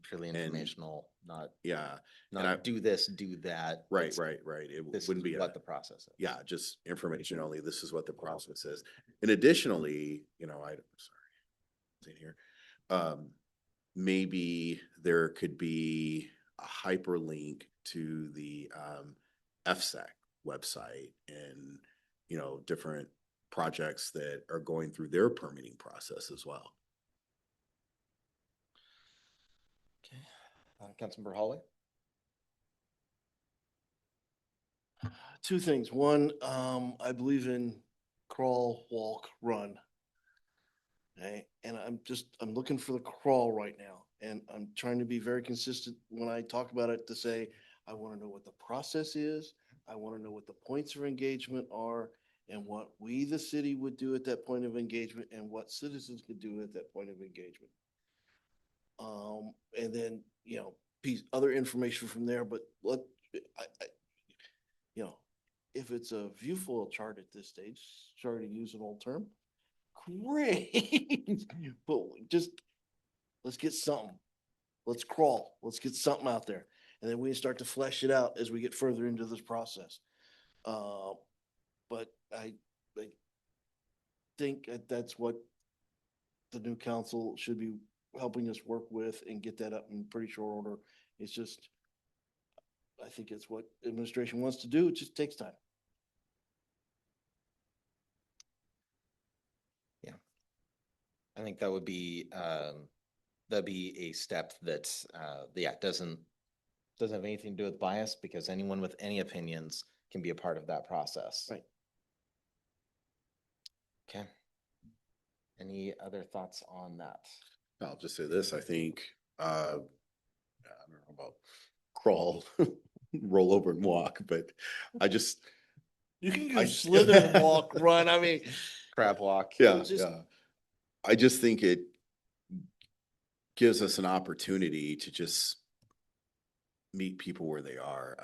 purely And- informational, not, Yeah, not do this, do that. right, It's, right, right. It This wouldn't is be what the process is. yeah, just information only. This is what the process is. And additionally, sorry, in here. Maybe there could be a hyperlink to the FSEC website and, different projects that are going through their permitting process as well. Okay. Councilmember Hawley? Two things. One, I believe in crawl, walk, run. Okay, and I'm looking for the crawl right now, and I'm trying to be very consistent when I talk about it to say, I want to know what the process is. I want to know what the points of engagement are and what we, the city, would do at that point of engagement and what citizens could do at that point of engagement. And then, other information from there, but I, if it's a viewfoil chart at this stage, sorry to use an old term, great. But just, let's get something. Let's crawl. Let's get something out there. And then we can start to flesh it out as we get further into this process. But I think that's what the new council should be helping us work with and get that up in pretty short order. It's just, I think it's what administration wants to do. It just takes time. Yeah. I think that'd be a step that, doesn't have anything to do with bias, because anyone with any opinions can be a part of that process. Right. Okay. Any other thoughts on that? I'll just say this, I think, I don't know about crawl, roll over and walk, but I just, You can I- go slither, walk, run. I mean, Crab walk. yeah, just- yeah. I just think it gives us an opportunity to just meet people where they are.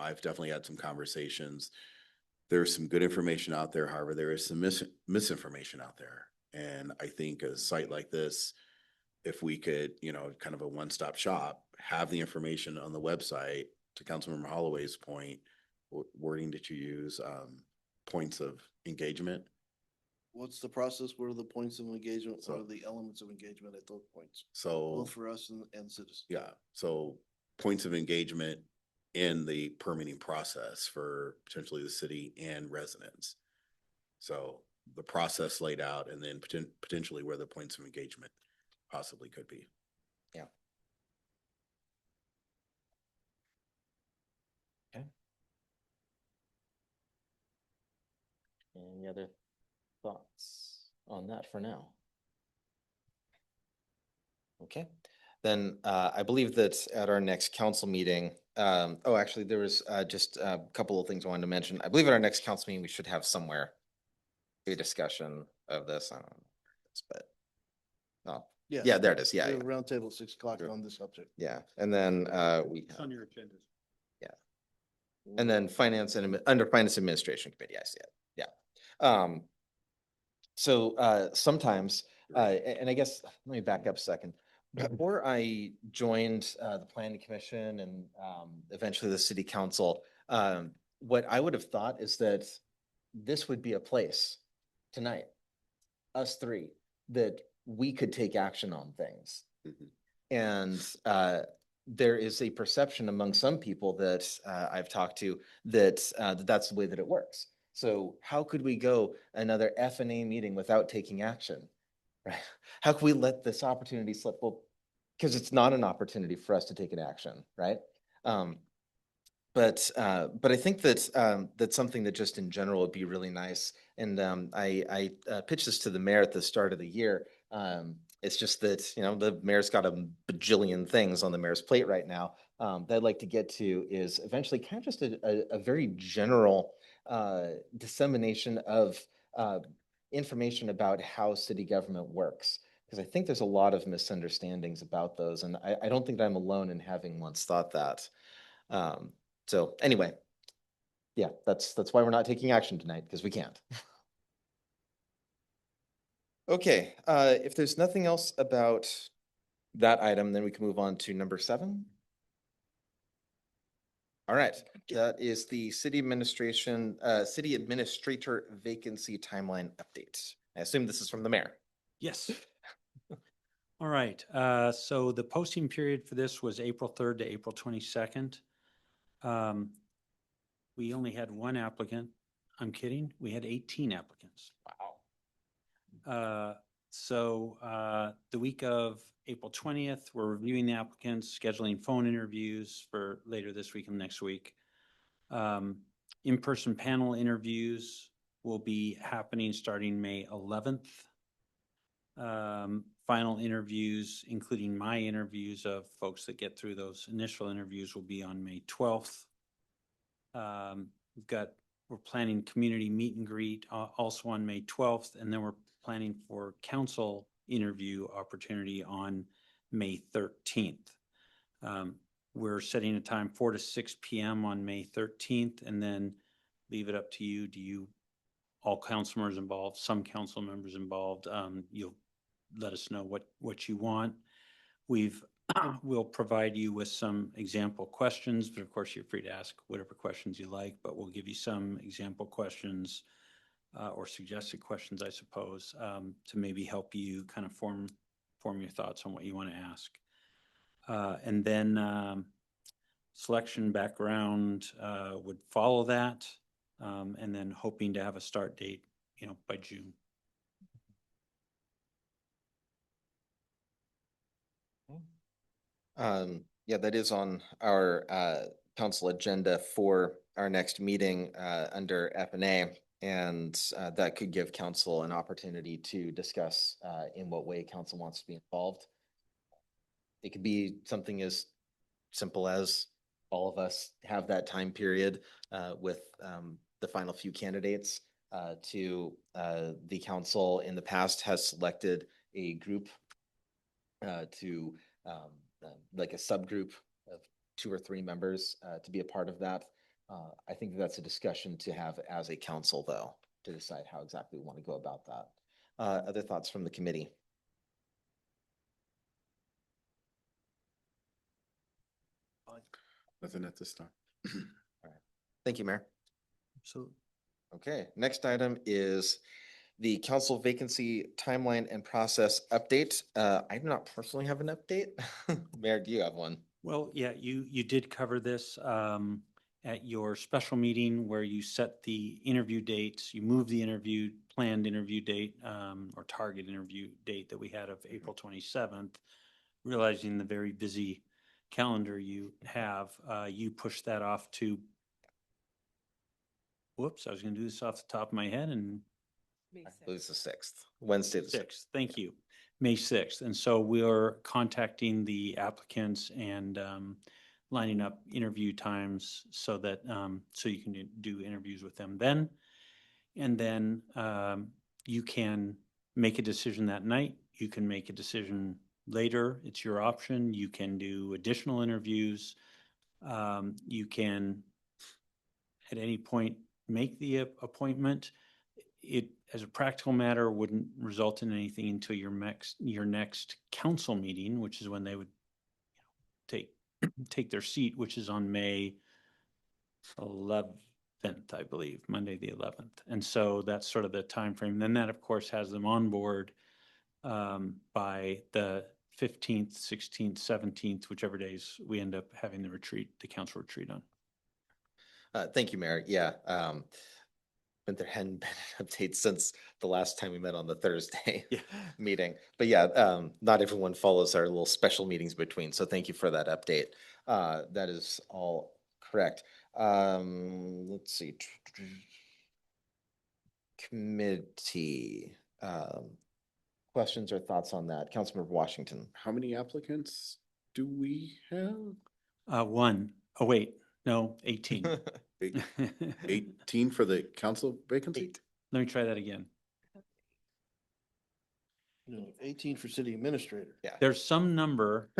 I've definitely had some conversations. There's some good information out there. However, there is some misinformation out there. And I think a site like this, if we could, kind of a one-stop shop, have the information on the website, to Councilmember Holloway's point, wording that you use, points of engagement. what's the process? What are the points of engagement? What So- are the elements of engagement at those points? So, Both for us and citizens. yeah, so points of engagement in the permitting process for potentially the city and residents. So the process laid out, and then potentially where the points of engagement possibly could be. Yeah. Okay. Any other thoughts on that for now? Okay, then I believe that at our next council meeting, actually, there was just a couple of things I wanted to mention. I believe at our next council meeting, we should have somewhere a discussion of this. I don't know, but Yes. yeah, there it is. We Yeah, have yeah, a roundtable at 6 o'clock Sure. on this subject. yeah. And then we It's on your agendas. and then under finance administration committee, I see it. Yeah. So sometimes, and I guess, let me back up a second. Before I joined the planning commission and eventually the city council, what I would have thought is that this would be a place tonight, us three, that we could take action on things. Mhm. And there is a perception among some people that I've talked to that that's the way that it works. So how could we go another F&A meeting without taking action? Right? How can we let this opportunity slip? Well, because it's not an opportunity for us to take an action, right? But I think that that's something that just in general would be really nice. And I pitched this to the mayor at the start of the year. It's just that, you know, the mayor's got a bajillion things on the mayor's plate right now. That I'd like to get to is eventually kind of just a very general dissemination of information about how city government works. Because I think there's a lot of misunderstandings about those, and I don't think that I'm alone in having once thought that. Um, so anyway, yeah, that's why we're not taking action tonight, because we can't. Okay, if there's nothing else about that item, then we can move on to number 7. All right, that is the city administrator vacancy timeline update. I assume this is from the mayor. Yes. All right, so the posting period for this was April 3rd to April 22nd. We only had one applicant. I'm kidding. We had 18 applicants. Wow. The week of April 20th, we're reviewing the applicants, scheduling phone interviews for later this week and next week. In-person panel interviews will be happening starting May 11th. Final interviews, including my interviews of folks that get through those initial interviews, will be on May 12th. We're planning community meet and greet also on May 12th, and then we're planning for council interview opportunity on May 13th. We're setting a time 4 to 6 p.m. on May 13th, and then leave it up to you. Do you, all council members involved, some council members involved, you'll let us know what you want. We'll provide you with some example questions, but of course you're free to ask whatever questions you like, but we'll give you some example questions or suggested questions, I suppose, to maybe help you kind of form your thoughts on what you want to ask. And then selection background would follow that, and then hoping to have a start date, by June. Yeah, that is on our council agenda for our next meeting under F&A. And that could give council an opportunity to discuss in what way council wants to be involved. It could be something as simple as all of us have that time period with the final few candidates to the council in the past has selected a group to like a subgroup of 2 or 3 members to be a part of that. I think that's a discussion to have as a council, though, to decide how exactly we want to go about that. Other thoughts from the committee? Nothing at this time. All right. Thank you, Mayor. Absolutely. Okay, next item is the council vacancy timeline and process update. I do not personally have an update. Mayor, do you have one? Well, yeah, you did cover this at your special meeting where you set the interview dates. You moved the planned interview date or target interview date that we had of April 27th, realizing the very busy calendar you have. You pushed that off to, whoops, I was going to do this off the top of my head, and I believe it's the 6th, Wednesday the 6th. 6th. Thank you. May 6th. And so we're contacting the applicants and lining up interview times so that so you can do interviews with them then. And then you can make a decision that night. You can make a decision later. It's your option. You can do additional interviews. You can at any point make the appointment. It, as a practical matter, wouldn't result in anything until your next council meeting, which is when they would take their seat, which is on May 11th, I believe, Monday the 11th. And so that's sort of the time frame. Then that, of course, has them on board by the 15th, 16th, 17th, whichever days we end up having the council retreat on. Thank you, Mayor. Yeah. But there hadn't been an update since the last time we met on the Thursday meeting. But yeah, not everyone follows our little special meetings between. So thank you for that update. That is all Correct. Let's see. Committee, questions or thoughts on that? Councilmember Washington. How many applicants do we have? One. Oh, wait, no, 18. Eight- Let 18 for the council vacancy? Eight. me try that again. No, 18 for city administrator. Yeah. There's some number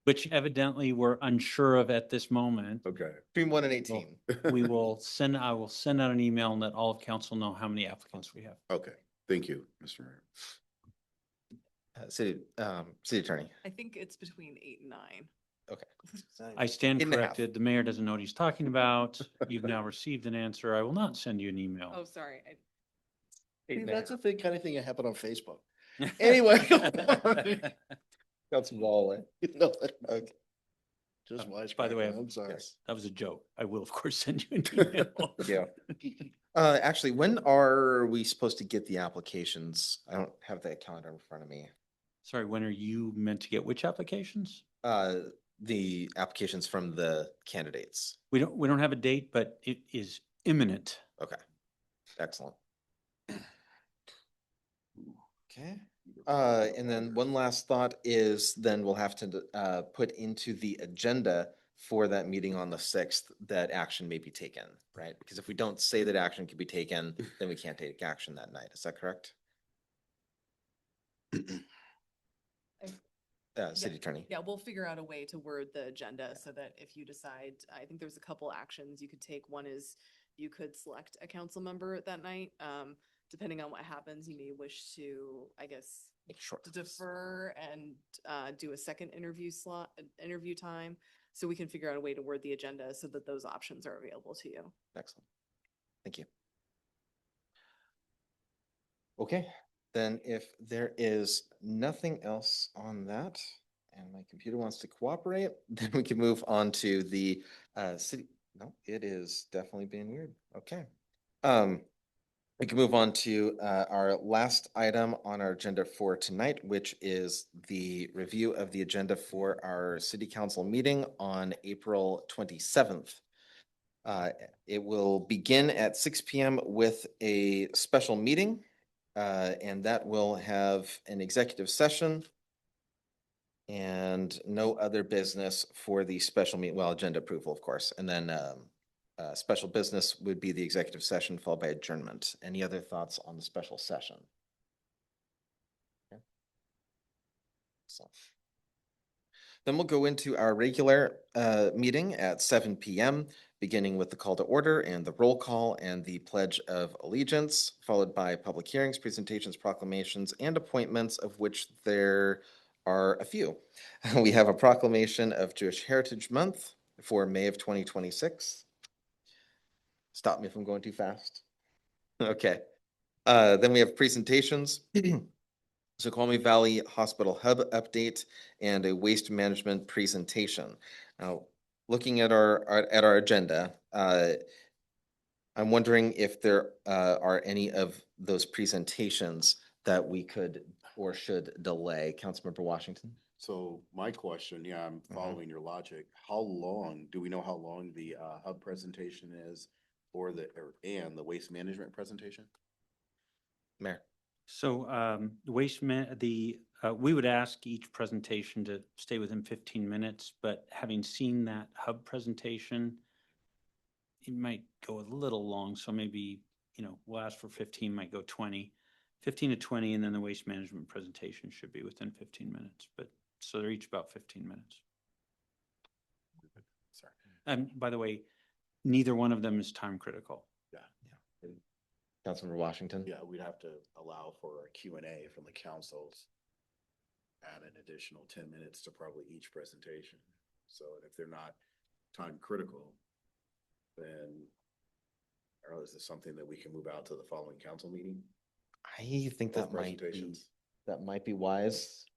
which evidently we're unsure of at this moment. Okay. Between 1 and 18. I will send out an email and let all of council know how many applicants we have. Okay, thank you, Mr. Mayor. City attorney. I think it's between 8 and 9. I stand 8.5. corrected. The mayor doesn't know what he's talking about. You've now received an answer. I will not send you an email. Oh, sorry. That's a thing, kind of thing that happened on Facebook. Anyway. Got some ball away. No, okay. Just By the way, I'm sorry. That was a joke. I will, of course, send you an email. Yeah. Actually, when are we supposed to get the applications? I don't have that calendar in front of me. Sorry, when are you meant to get which applications? The applications from the candidates. We don't have a date, but it is imminent. Okay, excellent. Okay, and then one last thought is then we'll have to put into the agenda for that meeting on the 6th that action may be taken, right? Because if we don't say that action can be taken, then we can't take action that night. Is that correct? City attorney. Yeah, we'll figure out a way to word the agenda so that if you decide, I think there's a couple actions you could take. One is you could select a council member that night. Depending on what happens, you may wish to, I guess, Make sure. defer and do a second interview time. So we can figure out a way to word the agenda so that those options are available to you. Excellent. Thank you. Okay, then if there is nothing else on that and my computer wants to cooperate, then we can move on to the city. No, it is definitely being weird. Okay. We can move on to our last item on our agenda for tonight, which is the review of the agenda for our city council meeting on April 27th. It will begin at 6 p.m. with a special meeting, and that will have an executive session and no other business for the special meeting, well, agenda approval, of course, and then special business would be the executive session followed by adjournment. Any other thoughts on the special session? Okay. So then we'll go into our regular meeting at 7 p.m., beginning with the call to order and the roll call and the pledge of allegiance, followed by public hearings, presentations, proclamations, and appointments, of which there are a few. We have a proclamation of Jewish Heritage Month for May of 2026. Stop me if I'm going too fast. Okay. Then we have presentations. Snoqualmie Valley Hospital Hub update and a waste management presentation. Now, looking at our agenda, I'm wondering if there are any of those presentations that we could or should delay. Councilmember Washington? So my question, yeah, I'm following your logic. Do we know how long the hub presentation is for and the waste management presentation? Mayor? So we would ask each presentation to stay within 15 minutes, but having seen that hub presentation, it might go a little long. So maybe, we'll ask for 15, might go 20, 15 to 20, and then the waste management presentation should be within 15 minutes. But so they're each about 15 minutes. Sorry. And by the way, neither one of them is time critical. Councilmember Washington? Yeah, we'd have to allow for a Q&A from the councils. Add an additional 10 minutes to probably each presentation. So if they're not time critical, then I don't know, is this something that we can move out to the following council meeting? I think Both that might be wise.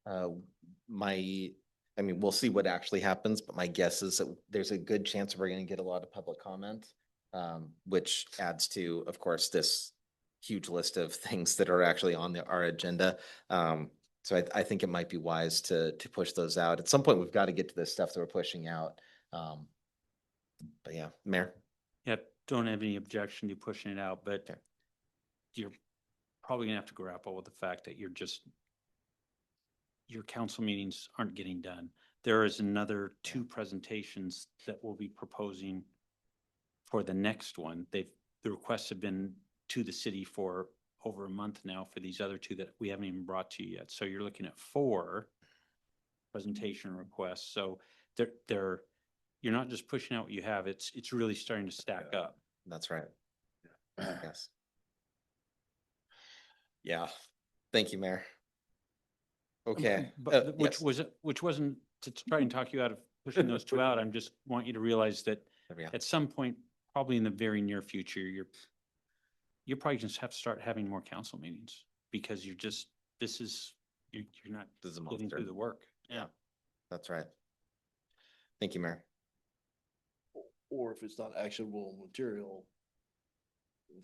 We'll see what actually happens, but my guess is that there's a good chance we're going to get a lot of public comment, which adds to, of course, this huge list of things that are actually on our agenda. So I think it might be wise to push those out. At some point, we've got to get to the stuff that we're pushing out. But yeah, Mayor. Yeah, don't have any objection to pushing it out, but Okay. you're probably gonna have to grapple with the fact that your council meetings aren't getting done. There is another two presentations that we'll be proposing for the next one. The requests have been to the city for over a month now for these other two that we haven't even brought to you yet. So you're looking at 4 presentation requests. So you're not just pushing out what you have, it's really starting to stack up. That's right. Yes. Yeah. Thank you, Mayor. Okay. But yes. which wasn't to try and talk you out of pushing those 2 out. I'm just want you to realize that There we go. at some point, probably in the very near future, you're probably just have to start having more council meetings because you're not This is a getting monster. through the work. Yeah. That's right. Thank you, Mayor. Or if it's not actionable material,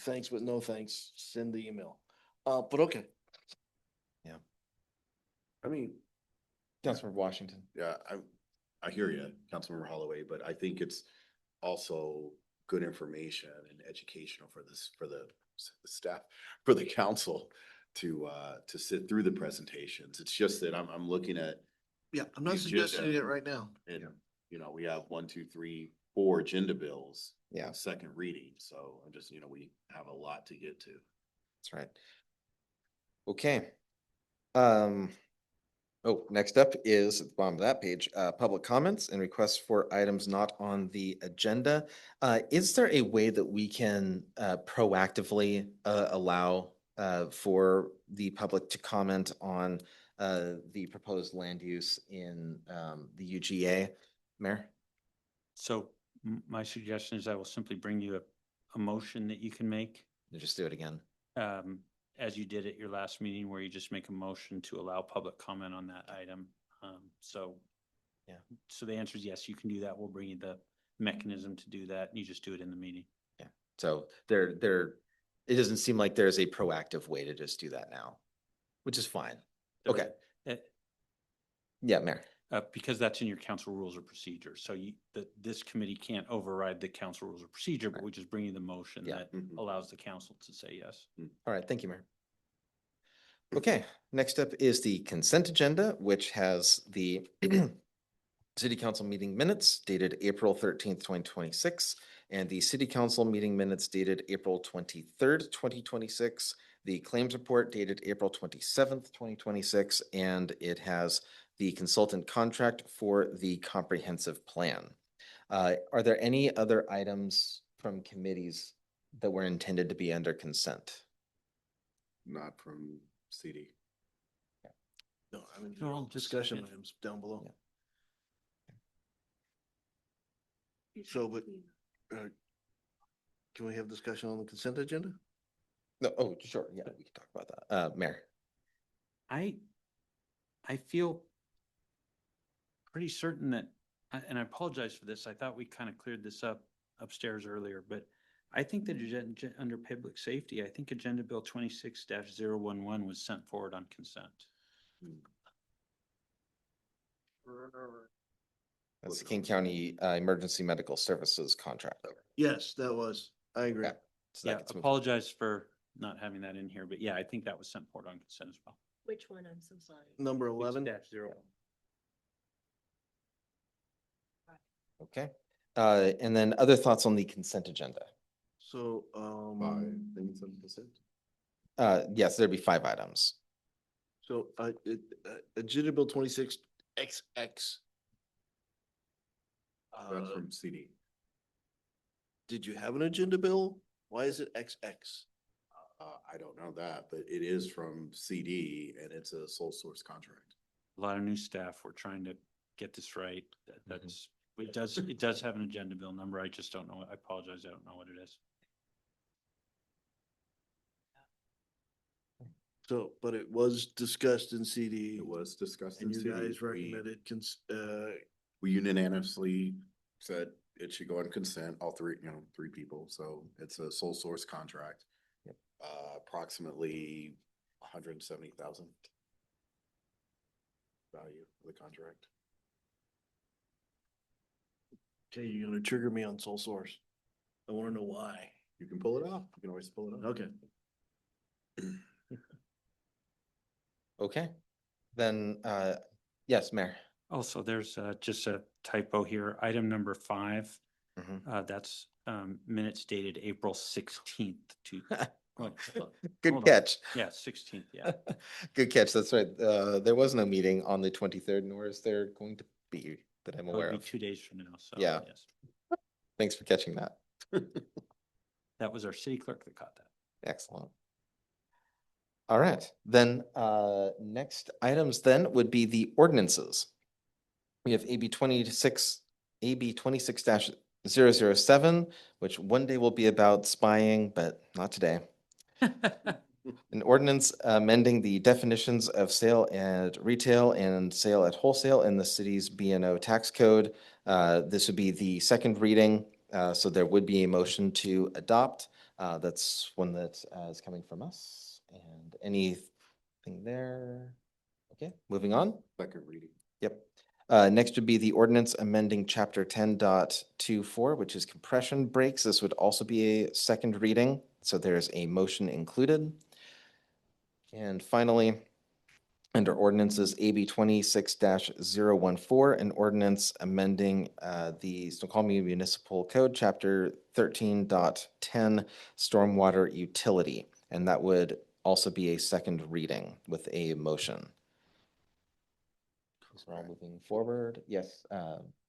thanks, but no thanks, send the email. But okay. I mean, Councilmember Washington. yeah, I hear you, Councilmember Holloway, but I think it's also good information and educational for the staff, for the council to sit through the presentations. It's just that I'm looking at, Yeah, I'm not You just suggesting said- it right now. and, you know, we have 1, 2, 3, 4 agenda bills. Yeah. Second reading, so I'm just, we have a lot to get to. That's right. Okay. Next up is at the bottom of that page, public comments and requests for items not on the agenda. Is there a way that we can proactively allow for the public to comment on the proposed land use in the UGA? Mayor? So my suggestion is I will simply bring you a motion that you can make, Just do it again. as you did at your last meeting where you just make a motion to allow public comment on that item. Yeah. So the answer is yes, you can do that. We'll bring you the mechanism to do that. And you just do it in the meeting. So it doesn't seem like there's a proactive way to just do that now, which is fine. Okay. Yeah, Mayor. Because that's in your council rules of procedure. So this committee can't override the council rules of procedure, but we just bring you the motion Yeah. that Mhm. allows the council to say yes. All right, thank you, Mayor. Okay, next up is the consent agenda, which has the city council meeting minutes dated April 13th, 2026, and the city council meeting minutes dated April 23rd, 2026, the claims report dated April 27th, 2026, and it has the consultant contract for the comprehensive plan. Are there any other items from committees that were intended to be under consent? Not from CD. No, I mean, They're all discussion discussion. items down below. So, but, can we have discussion on the consent agenda? No, oh, sure, yeah, we can talk about that. Mayor? I feel pretty certain that, and I apologize for this, I thought we kind of cleared this up upstairs earlier, but I think that under public safety, I think Agenda Bill 26-011 was sent forward on consent. That's the King County Emergency Medical Services contract. Yes, that was, I agree. Okay, so that Yeah, gets moved. apologize for not having that in here, but yeah, I think that was sent forward on consent as well. Which one? I'm so sorry. Number 11. -0. Okay, and then other thoughts on the consent agenda? So, 5 things on consent. Yes, there'd be 5 items. so, Agenda Bill 26XX. That's from CD. Did you have an agenda bill? Why is it XX? I don't know that, but it is from CD and it's a sole source contract. A lot of new staff, we're trying to get this right. That's, it does have an agenda bill number. I just don't know. I apologize. I don't know what it is. So, but it was discussed in CD. It was discussed in And you CD. guys recommended, We unanimously said it should go on consent, all 3, 3 people, so it's a sole source contract. Yep. Approximately 170,000 value of the contract. Okay, you're gonna trigger me on sole source. I wanna know why. You can pull it off. You can always pull it off. Okay. Okay, then, yes, Mayor. Also, there's just a typo here. Item number 5, that's minutes dated April 16th to. Hold Good on. catch. Yeah, 16th, yeah. Good catch. That's right. There was no meeting on the 23rd, nor is there going to be that I'm That aware would be of. 2 days from now, so. Yeah. Yes. Thanks for catching that. That was our city clerk that caught that. Excellent. All right, then, next items then would be the ordinances. We have AB 26-007, which one day will be about spying, but not today. An ordinance amending the definitions of sale at retail and sale at wholesale in the city's B&O tax code. This would be the second reading, so there would be a motion to adopt. That's one that is coming from us. And anything there? Okay, moving on. Second reading. Yep. Next would be the ordinance amending chapter 10.24, which is compression brakes. This would also be a second reading, so there's a motion included. And finally, under ordinances, AB 26-014, an ordinance amending the Snoqualmie Municipal Code, chapter 13.10, stormwater utility. And that would also be a second reading with a motion. So we're all moving forward. Yes,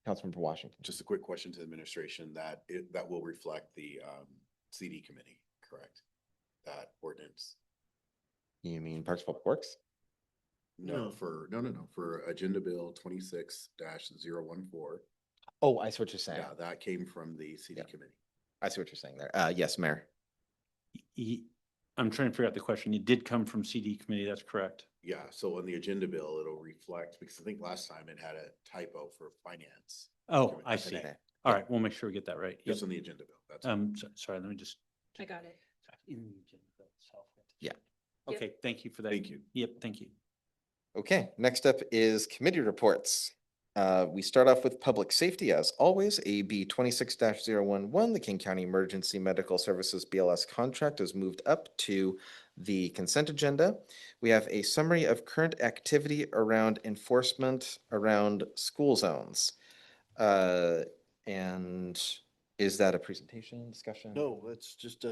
Councilmember Washington. Just a quick question to the administration that that will reflect the CD committee, correct? That ordinance. You mean Parks Public Works? No. For Agenda Bill 26-014. Oh, I see what you're saying. Yeah, that came from the CD Yeah. committee. I see what you're saying there. Yes, Mayor. I'm trying to figure out the question. It did come from CD committee, that's correct. Yeah, so on the agenda bill, it'll reflect, because I think last time it had a typo for finance. Oh, committee. I see. Okay. All right, we'll make sure we get that right. Yep. Just on the agenda bill, that's. all. Sorry, let me just. I got it. In the agenda itself. Yeah. Okay, thank you for that. Thank you. Yep, thank you. Okay, next up is committee reports. We start off with public safety as always, AB 26-011, the King County Emergency Medical Services BLS contract is moved up to the consent agenda. We have a summary of current activity around enforcement around school zones. And is that a presentation, discussion? No, it's just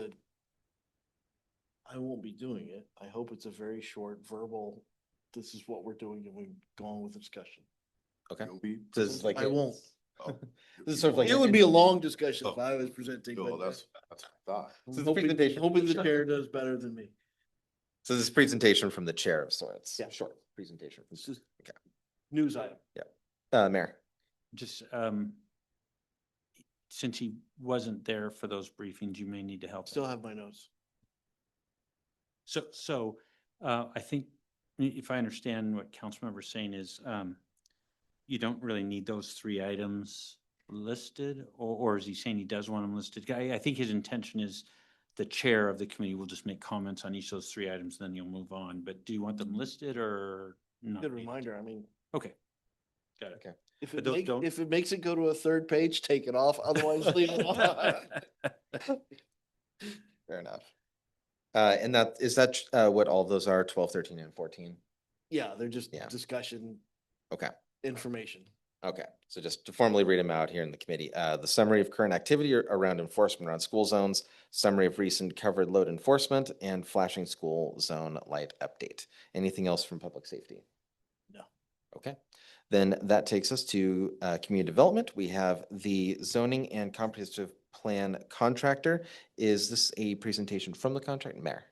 I won't be doing it. I hope it's a very short verbal, this is what we're doing and we go on with the discussion. Okay. You'll be This is like I won't. Oh, This is sort of like It would be a long discussion if I was presenting, No, but that's what I thought. This is I'm the presentation. hoping the chair does better than me. So this is presentation from the chair of sorts. Yeah. Short presentation. from- It's just Okay. news item. Mayor. Just, since he wasn't there for those briefings, you may need to help. him. Still have my notes. So, I think, if I understand what Councilmember's saying is, you don't really need those 3 items listed, or is he saying he does want them listed? I think his intention is the chair of the committee will just make comments on each of those 3 items, then you'll move on. But do you want them listed or not? Good needed? reminder. I mean, Okay. Got it. Okay. if But it those don't- if it makes it go to a third page, take it off. Otherwise, leave it on. Fair enough. And that, is that what all of those are, 12, 13, and 14? Yeah, they're just Yeah. discussion Okay. information. Okay, so just to formally read them out here in the committee, the summary of current activity around enforcement around school zones, summary of recent covered load enforcement, and flashing school zone light update. Anything else from public safety? No. Okay, then that takes us to community development. We have the zoning and comprehensive plan contractor. Is this a presentation from the contract, Mayor?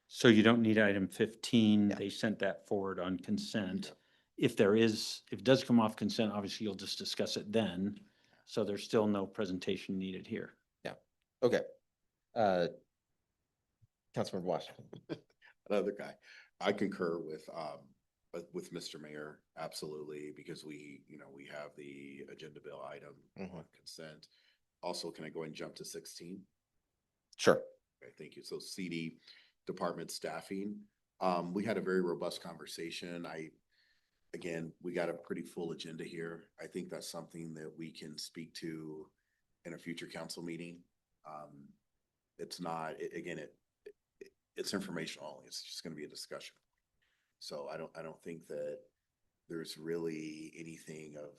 So you don't need item 15. Yeah. They sent that forward on consent. If it does come off consent, obviously you'll just discuss it then. So there's still no presentation needed here. Okay. Councilmember Washington. Another guy. I concur with Mr. Mayor, absolutely, because we have the agenda bill item on consent. Also, can I go and jump to 16? Sure. Okay, thank you. So CD department staffing, we had a very robust conversation. again, we got a pretty full agenda here. I think that's something that we can speak to in a future council meeting. It's not, it's informational only. It's just gonna be a discussion. So I don't think that there's really anything of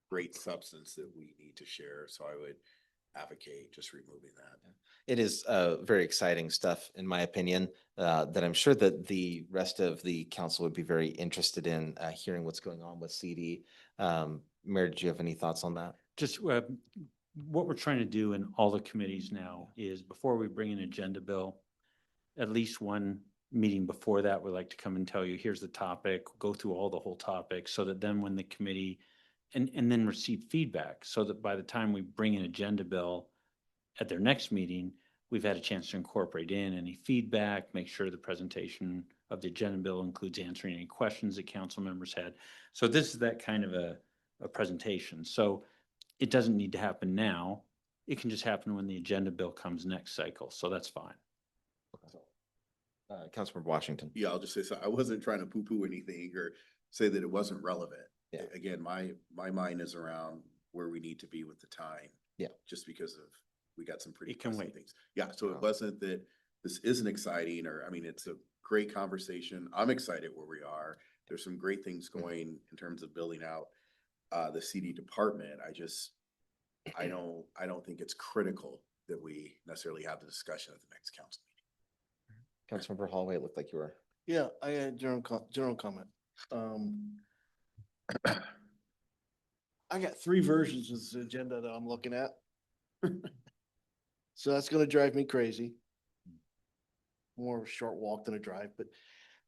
great substance that we need to share. So I would advocate just removing that. It is very exciting stuff, in my opinion, that I'm sure that the rest of the council would be very interested in hearing what's going on with CD. Mayor, do you have any thoughts on that? Just what we're trying to do in all the committees now is before we bring an agenda bill, at least one meeting before that, we like to come and tell you, here's the topic, go through all the whole topic, so that then when the committee, and then receive feedback, so that by the time we bring an agenda bill at their next meeting, we've had a chance to incorporate in any feedback, make sure the presentation of the agenda bill includes answering any questions that council members had. So this is that kind of a presentation. So it doesn't need to happen now. It can just happen when the agenda bill comes next cycle. So that's fine. Councilmember Washington. Yeah, I'll just say, so I wasn't trying to poo-poo anything or say that it wasn't relevant. Yeah. Again, my mind is around where we need to be with the time. Yeah. Just because of, we got some pretty It can pressing wait. things. Yeah, so it wasn't that this isn't exciting, or, I mean, it's a great conversation. I'm excited where we are. There's some great things going in terms of building out the CD department. I don't think it's critical that we necessarily have the discussion at the next council meeting. Councilmember Holloway, it looked like you were. Yeah, I had general comment. I got three versions of this agenda that I'm looking at. So that's gonna drive me crazy. More of a short walk than a drive, but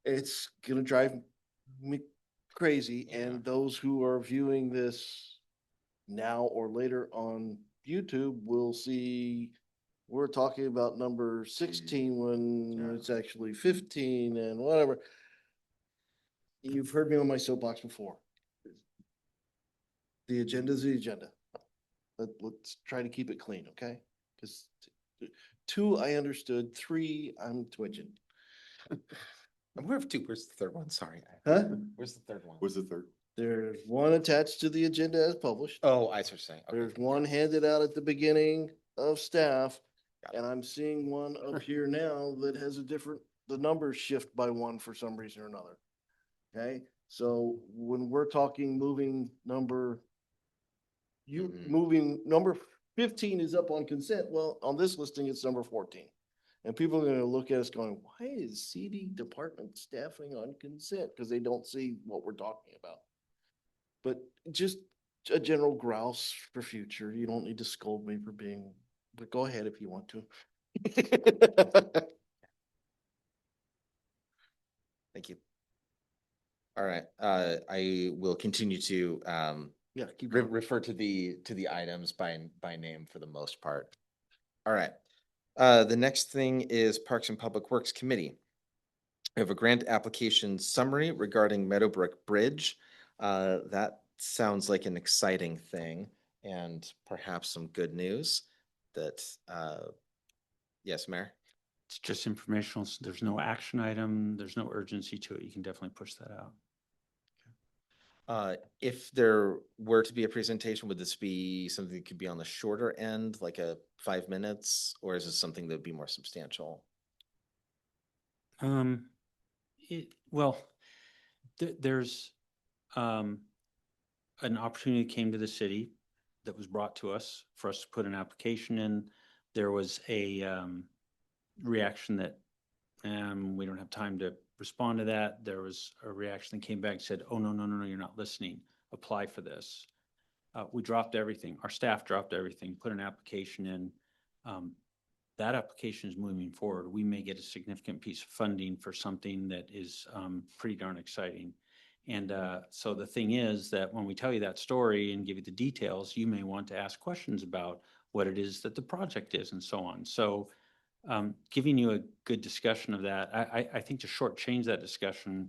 it's gonna drive me crazy. And those who are viewing this now or later on YouTube will see we're talking about number 16 when it's actually 15 and whatever. You've heard me on my soapbox before. The agenda is the agenda. Let's try to keep it clean, okay? Because 2, I understood. 3, I'm twitching. I'm aware of 2. Where's the third one? Sorry. Huh? Where's the third one? Where's the third? There's one attached to the agenda as published. Oh, I see what you're saying. Okay. There's one handed out at the beginning of staff. Got it. And I'm seeing one up here now that has the numbers shift by 1 for some reason or another. Okay, so when we're talking moving number, moving number 15 is up on consent. Well, on this listing, it's number 14. And people are gonna look at us going, why is CD department staffing on consent? Because they don't see what we're talking about. But just a general grouse for future. You don't need to scold me for being, but go ahead if you want to. Thank you. All right, I will continue to Yeah, keep going. refer to the items by name for the most part. All right. The next thing is Parks and Public Works Committee. We have a grant application summary regarding Meadowbrook Bridge. That sounds like an exciting thing and perhaps some good news that, yes, Mayor? It's just informational. So there's no action item. There's no urgency to it. You can definitely push that out. If there were to be a presentation, would this be something that could be on the shorter end, like a 5 minutes, or is this something that would be more substantial? Well, there's an opportunity that came to the city that was brought to us for us to put an application in. There was a reaction that we don't have time to respond to that. There was a reaction that came back and said, oh, no, you're not listening. Apply for this. We dropped everything. Our staff dropped everything, put an application in. That application is moving forward. We may get a significant piece of funding for something that is pretty darn exciting. And so the thing is that when we tell you that story and give you the details, you may want to ask questions about what it is that the project is and so on. So giving you a good discussion of that, I think to shortchange that discussion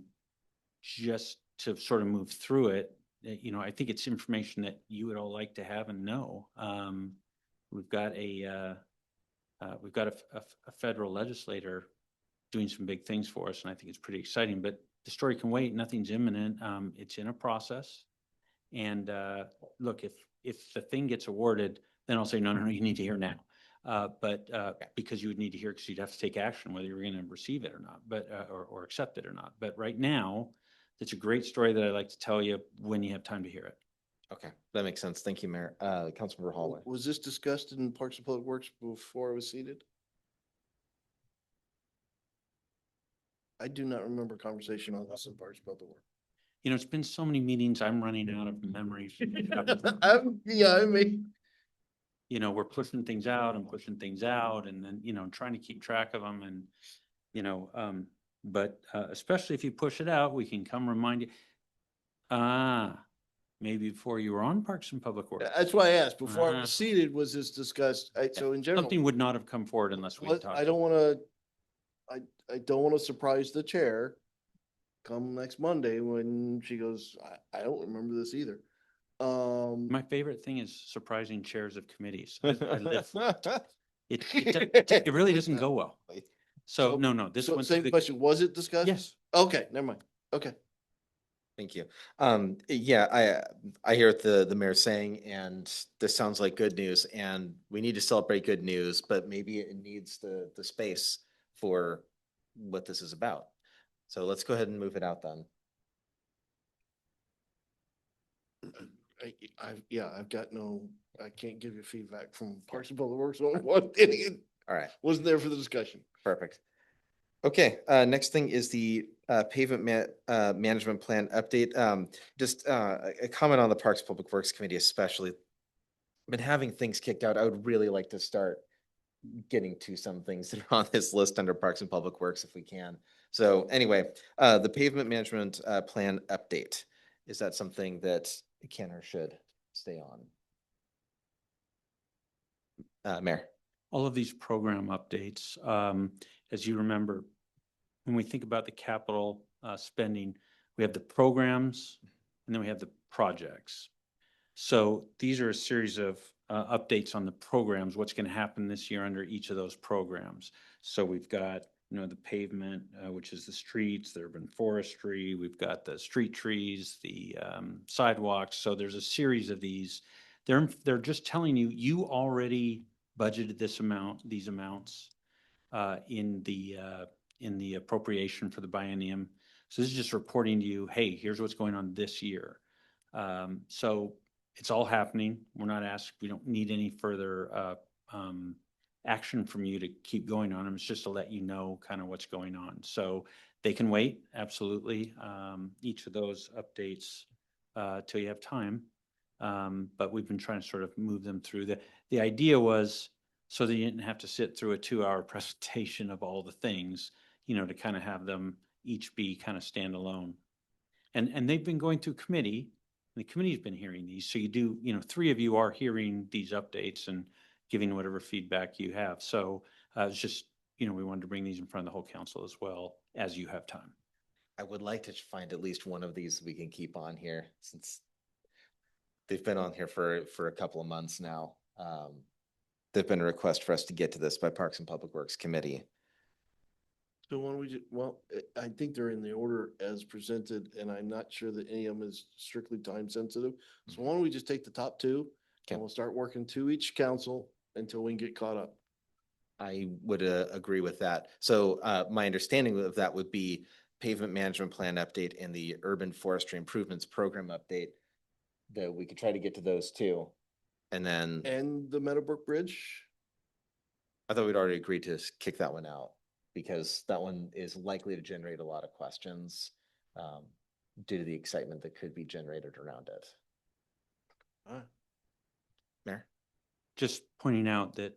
just to sort of move through it, I think it's information that you would all like to have and know. We've got a federal legislator doing some big things for us, and I think it's pretty exciting. But the story can wait, nothing's imminent. It's in a process. And, look, if the thing gets awarded, then I'll say, no, you need to hear now. But because you would need to hear, because you'd have to take action whether you're going to receive it or not, but, or accept it or not. But right now, it's a great story that I'd like to tell you when you have time to hear it. Okay, that makes sense. Thank you, Mayor. Councilmember Hallway. Was this discussed in Parks and Public Works before I was seated? I do not remember conversation on this in Parks and Public Works. You know, it's been so many meetings, I'm running out of memory. Yeah, I mean, You know, we're pushing things out and pushing things out and then, you know, trying to keep track of them and, you know, but especially if you push it out, we can come remind you. Maybe before you were on Parks and Public Works. that's why I asked, before I Uh-huh. was seated, was this discussed? So in general. Something would not have come forward unless we talked. I don't wanna, I don't wanna surprise the chair come next Monday when she goes, I don't remember this either. My favorite thing is surprising chairs of committees. I live for it. It really doesn't go well. So, no, this So one's. same question, was it discussed? Yes. Okay, never mind. Okay. Thank you. Yeah, I hear what the mayor's saying, and this sounds like good news, and we need to celebrate good news, but maybe it needs the space for what this is about. So let's go ahead and move it out then. I've got I can't give you feedback from Parks and Public Works on what it All right, wasn't there for the discussion. perfect. Okay, next thing is the pavement management plan update. Just a comment on the Parks Public Works Committee especially. Been having things kicked out. I would really like to start getting to some things that are on this list under Parks and Public Works if we can. So anyway, the pavement management plan update. Is that something that can or should stay on? Mayor. All of these program updates, as you remember, when we think about the capital spending, we have the programs and then we have the projects. So these are a series of updates on the programs, what's going to happen this year under each of those programs. So we've got, you know, the pavement, which is the streets, the urban forestry, we've got the street trees, the sidewalks. So there's a series of these. They're just telling you, you already budgeted this amount, these amounts in the appropriation for the biennium. So this is just reporting to you, hey, here's what's going on this year. So it's all happening. We're not asked, we don't need any further action from you to keep going on them. It's just to let you know kind of what's going on. So they can wait, absolutely. Each of those updates till you have time. But we've been trying to sort of move them through. The idea was so that you didn't have to sit through a 2-hour presentation of all the things, you know, to kind of have them each be kind of standalone. And they've been going through committee. The committee's been hearing these. So you do, you know, 3 of you are hearing these updates and giving whatever feedback you have. So it's just, you know, we wanted to bring these in front of the whole council as well as you have time. I would like to find at least one of these we can keep on here since they've been on here for a couple of months now. There've been a request for us to get to this by Parks and Public Works Committee. So why don't we I think they're in the order as presented, and I'm not sure that any of them is strictly time sensitive. So why don't we just take the top 2 Okay. and we'll start working to each council until we can get caught up. I would agree with that. So my understanding of that would be pavement management plan update and the urban forestry improvements program update. That we could try to get to those 2. And then And the Meadowbrook Bridge? I thought we'd already agreed to kick that one out because that one is likely to generate a lot of questions due to the excitement that could be generated around it. Mayor? Just pointing out that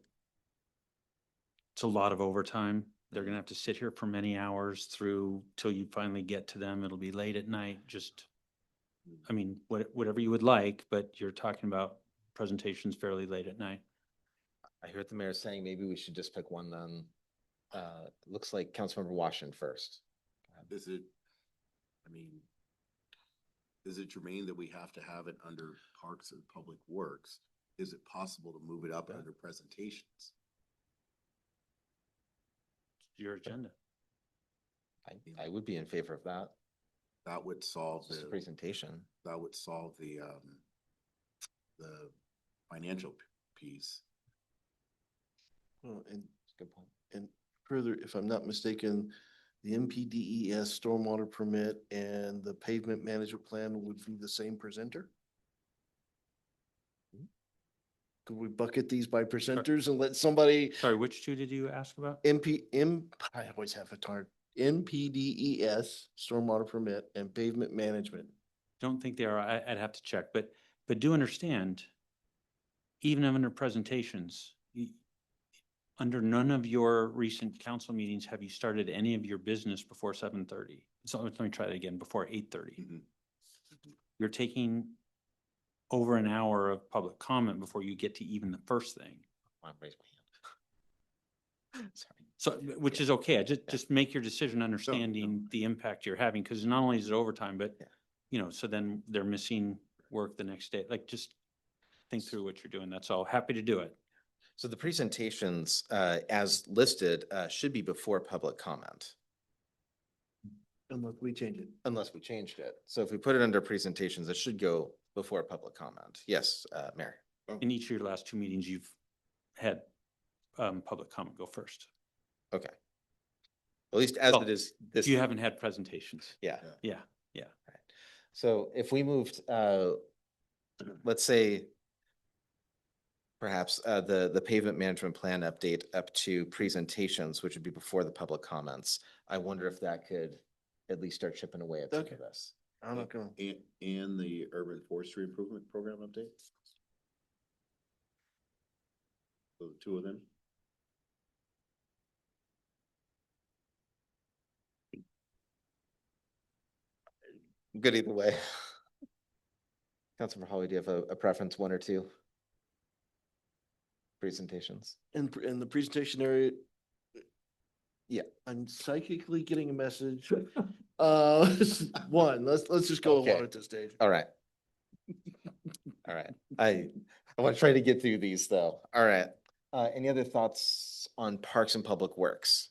it's a lot of overtime. They're going to have to sit here for many hours through till you finally get to them. It'll be late at night. Just, I mean, whatever you would like, but you're talking about presentations fairly late at night. I heard the mayor saying maybe we should just pick one then. Looks like Councilmember Washington first. Is it, I mean, is it germane that we have to have it under Parks and Public Works? Is it possible to move it up under presentations? Your agenda. I would be in favor of that. That would solve Just a the, presentation. that would solve the financial piece. Well, and, Good point. and further, if I'm not mistaken, the MPDES stormwater permit and the pavement management plan would be the same presenter? Could we bucket these by presenters and let somebody Sorry, which two did you ask about? I always have a hard, NPDES, stormwater permit and pavement management. Don't think they are. I'd have to check, but do understand, even under presentations, under none of your recent council meetings have you started any of your business before 7:30. So let me try that again, before 8:30. Mhm. You're taking over an hour of public comment before you get to even the first thing. I raise my hand. Sorry. So, which is okay. Just make your decision understanding the impact you're having, because not only is it overtime, but, so then they're missing work the next day. Like, just think through what you're doing. That's all. Happy to do it. So the presentations, as listed, should be before public comment, Unless we change it. unless we changed it. So if we put it under presentations, it should go before public comment. Yes, Mayor. In each of your last two meetings, you've had public comment go first. Okay. At least as Well, it is this. You haven't had presentations. Yeah. Yeah. So if we moved, let's say perhaps the pavement management plan update up to presentations, which would be before the public comments. I wonder if that could at least start chipping away at some Okay. of this. I'm not gonna. And the urban forestry improvement program update? So the two of them? Good either way. Councilmember Holly, do you have a preference, one or two? Presentations? In the presentation area. Yeah. I'm psychically getting a message. One, let's just go with Okay. one at this stage. All right. All right. I want to try to get through these though. All right. Any other thoughts on Parks and Public Works?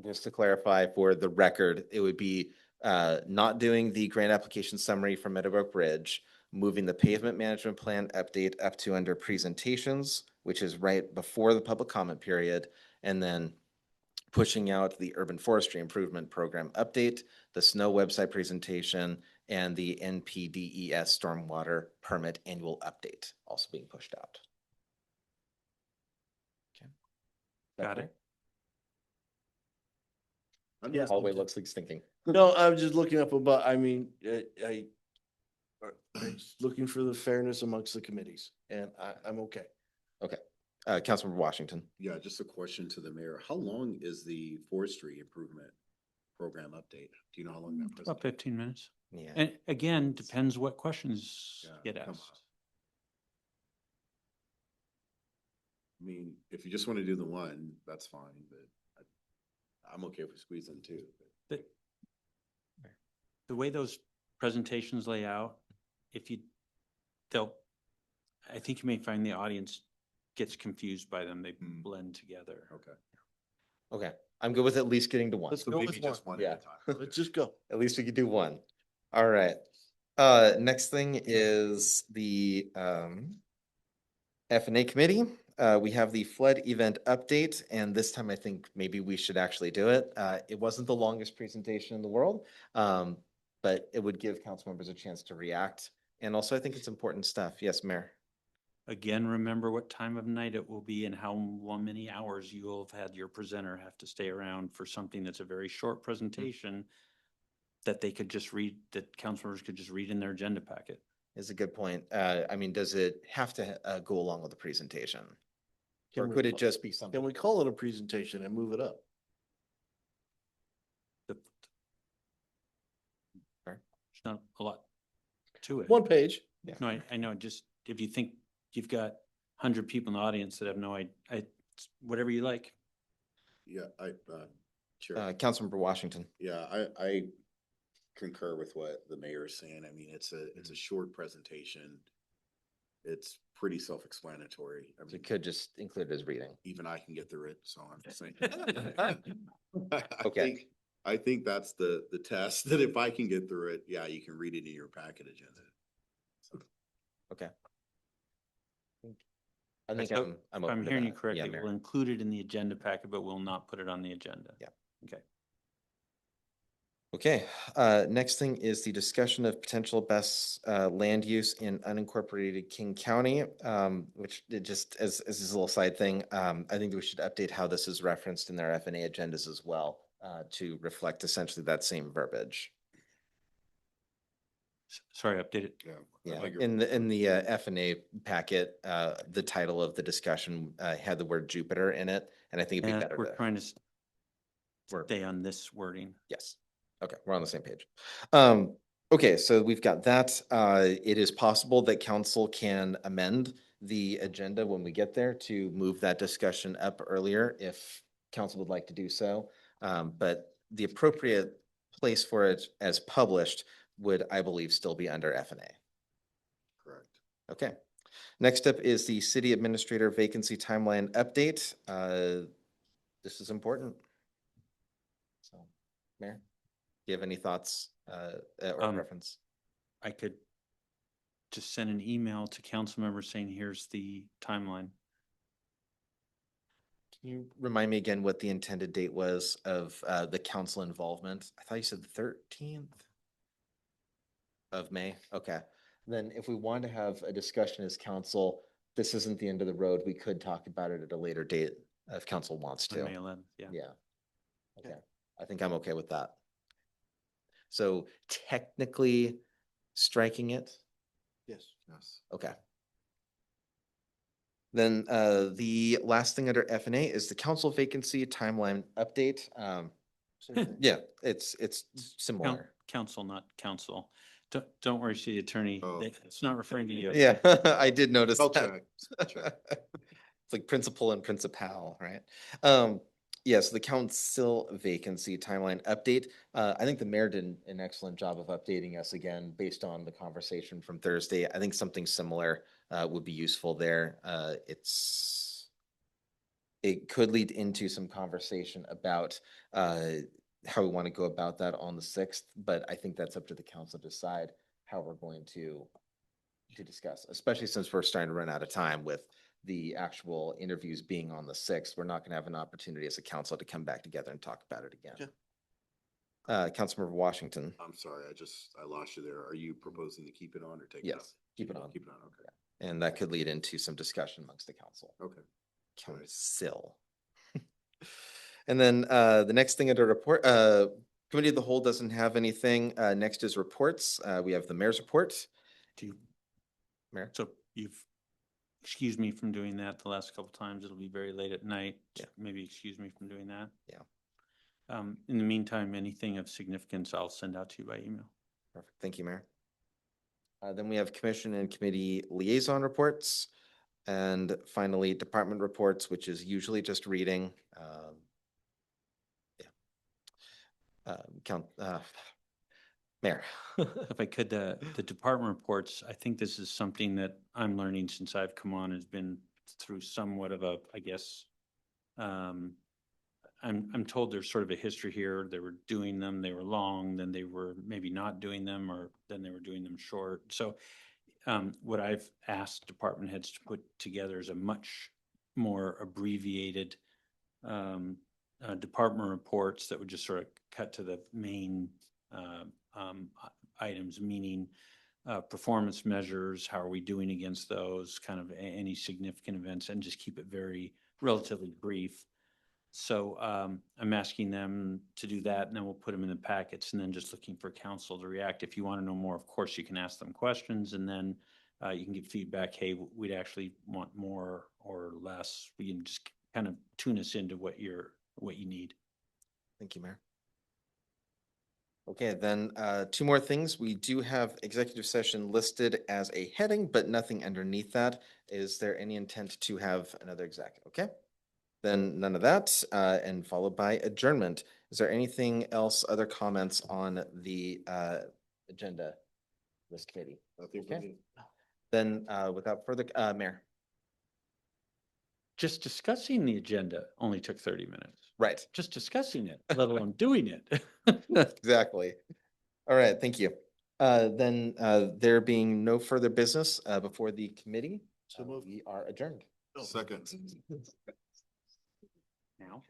Just to clarify for the record, it would be not doing the grant application summary for Meadowbrook Bridge, moving the pavement management plan update up to under presentations, which is right before the public comment period, and then pushing out the urban forestry improvement program update, the snow website presentation, and the NPDES stormwater permit annual update also being pushed out. Okay. Got it. Yeah. Hallway looks like he's thinking. No, I'm just looking up about, I mean, I'm just looking for the fairness amongst the committees and I'm okay. Okay. Councilmember Washington. Yeah, just a question to the mayor. How long is the forestry improvement program update? Do you know how long that? About 15 minutes. Yeah. And again, depends what questions Yeah, get come asked. I mean, if you just want to do the one, that's fine, but I'm okay with squeezing two. The the way those presentations lay out, I think you may find the audience gets confused by them. They Hmm. blend together. Okay. Okay. I'm good with at least getting to one. Let's So go maybe with just one. one at a time. Let's just go. At least we could do one. All right. Next thing is the F&A committee. We have the flood event update, and this time I think maybe we should actually do it. It wasn't the longest presentation in the world, but it would give council members a chance to react. And also I think it's important stuff. Yes, Mayor. Again, remember what time of night it will be and how many hours you will have had your presenter have to stay around for something that's a very short presentation that they could just read, that council members could just read in their agenda packet. Is a good point. I mean, does it have to go along with the presentation? Or Can we could it call- just be something? Can we call it a presentation and move it up? There's not a lot to it. One page. No, I know, just if you think you've got 100 people in the audience that have no idea, whatever you like. Yeah, Chair. Councilmember Washington. Yeah, I concur with what the mayor is saying. I mean, it's a short presentation. It's pretty self-explanatory. I You mean, could just include it as reading. even I can get through it, so I'm just saying. Okay. I think that's the test, that if I can get through it, yeah, you can read it in your packet agenda. Okay. I think So, I'm if I'm open to hearing you that. Yeah, correctly, Mayor. we'll include it in the agenda packet, but we'll not put it on the agenda. Yeah. Okay. Okay, next thing is the discussion of potential best land use in unincorporated King County, which it just as this little side thing, I think we should update how this is referenced in their F&A agendas as well, to reflect essentially that same verbiage. Sorry, update it. Yeah, in the F&A packet, the title of the discussion had the word Jupiter in it, and I think it'd be Yeah, better we're to. trying to We're- stay on this wording. Yes. Okay, we're on the same page. Okay, so we've got that. It is possible that council can amend the agenda when we get there to move that discussion up earlier if council would like to do so. But the appropriate place for it as published would, I believe, still be under F&A. Correct. Okay. Next up is the city administrator vacancy timeline update. This is important. So, Mayor? Do you have any thoughts or preference? I could just send an email to council members saying, here's the timeline. Can you remind me again what the intended date was of the council involvement? I thought you said the 13th of May. Okay. Then if we want to have a discussion as council, this isn't the end of the road. We could talk about it at a later date if council wants On to. May 11th, yeah. Yeah. Okay. I think I'm okay with that. So technically striking it. Yes. Yes. Okay. Then the last thing under F&A is the council vacancy timeline update. Same thing. Yeah, it's similar. Council, not council. Don't worry, city attorney. Oh. It's not referring to you. Yeah, I did notice I'll that. check. It's like principal and principal, right? Yes, the council vacancy timeline update. I think the mayor did an excellent job of updating us again based on the conversation from Thursday. I think something similar would be useful there. It could lead into some conversation about how we want to go about that on the 6th, but I think that's up to the council to decide how we're going to discuss, especially since we're starting to run out of time with the actual interviews being on the 6th. We're not going to have an opportunity as a council to come back together and talk about it again. Councilmember Washington. I'm sorry, I lost you there. Are you proposing to keep it on or take it out? Yes, keep it on. Keep it on, okay. And that could lead into some discussion amongst the council. Okay. Council. And then the next thing under report, committee of the whole doesn't have anything. Next is reports. We have the mayor's report. Do you- Mayor? So you've excused me from doing that the last couple times. It'll be very late at night. Yeah. Maybe excuse me from doing that. Yeah. In the meantime, anything of significance, I'll send out to you by email. Perfect. Thank you, Mayor. Then we have commission and committee liaison reports. And finally, department reports, which is usually just reading. Mayor. If I could, the department reports, I think this is something that I'm learning since I've come on, has been through somewhat of a, I guess, I'm told there's sort of a history here. They were doing them, they were long, then they were maybe not doing them, or then they were doing them short. So what I've asked department heads to put together is a much more abbreviated department reports that would just sort of cut to the main items, meaning performance measures, how are we doing against those, kind of any significant events, and just keep it very relatively brief. So I'm asking them to do that, and then we'll put them in the packets, and then just looking for council to react. If you want to know more, of course, you can ask them questions, and then you can give feedback. Hey, we'd actually want more or less. We can just kind of tune us into what you need. Thank you, Mayor. Okay, then 2 more things. We do have executive session listed as a heading, but nothing underneath that. Is there any intent to have another exec? Okay. Then none of that, and followed by adjournment. Is there anything else, other comments on the agenda, this committee? Nothing for Okay. me. Then without further, Mayor. Just discussing the agenda only took 30 minutes. Right, just discussing it, let alone doing it. exactly. All right, thank you. Then, there being no further business, before the committee, So moved. we are adjourned. Second. Now.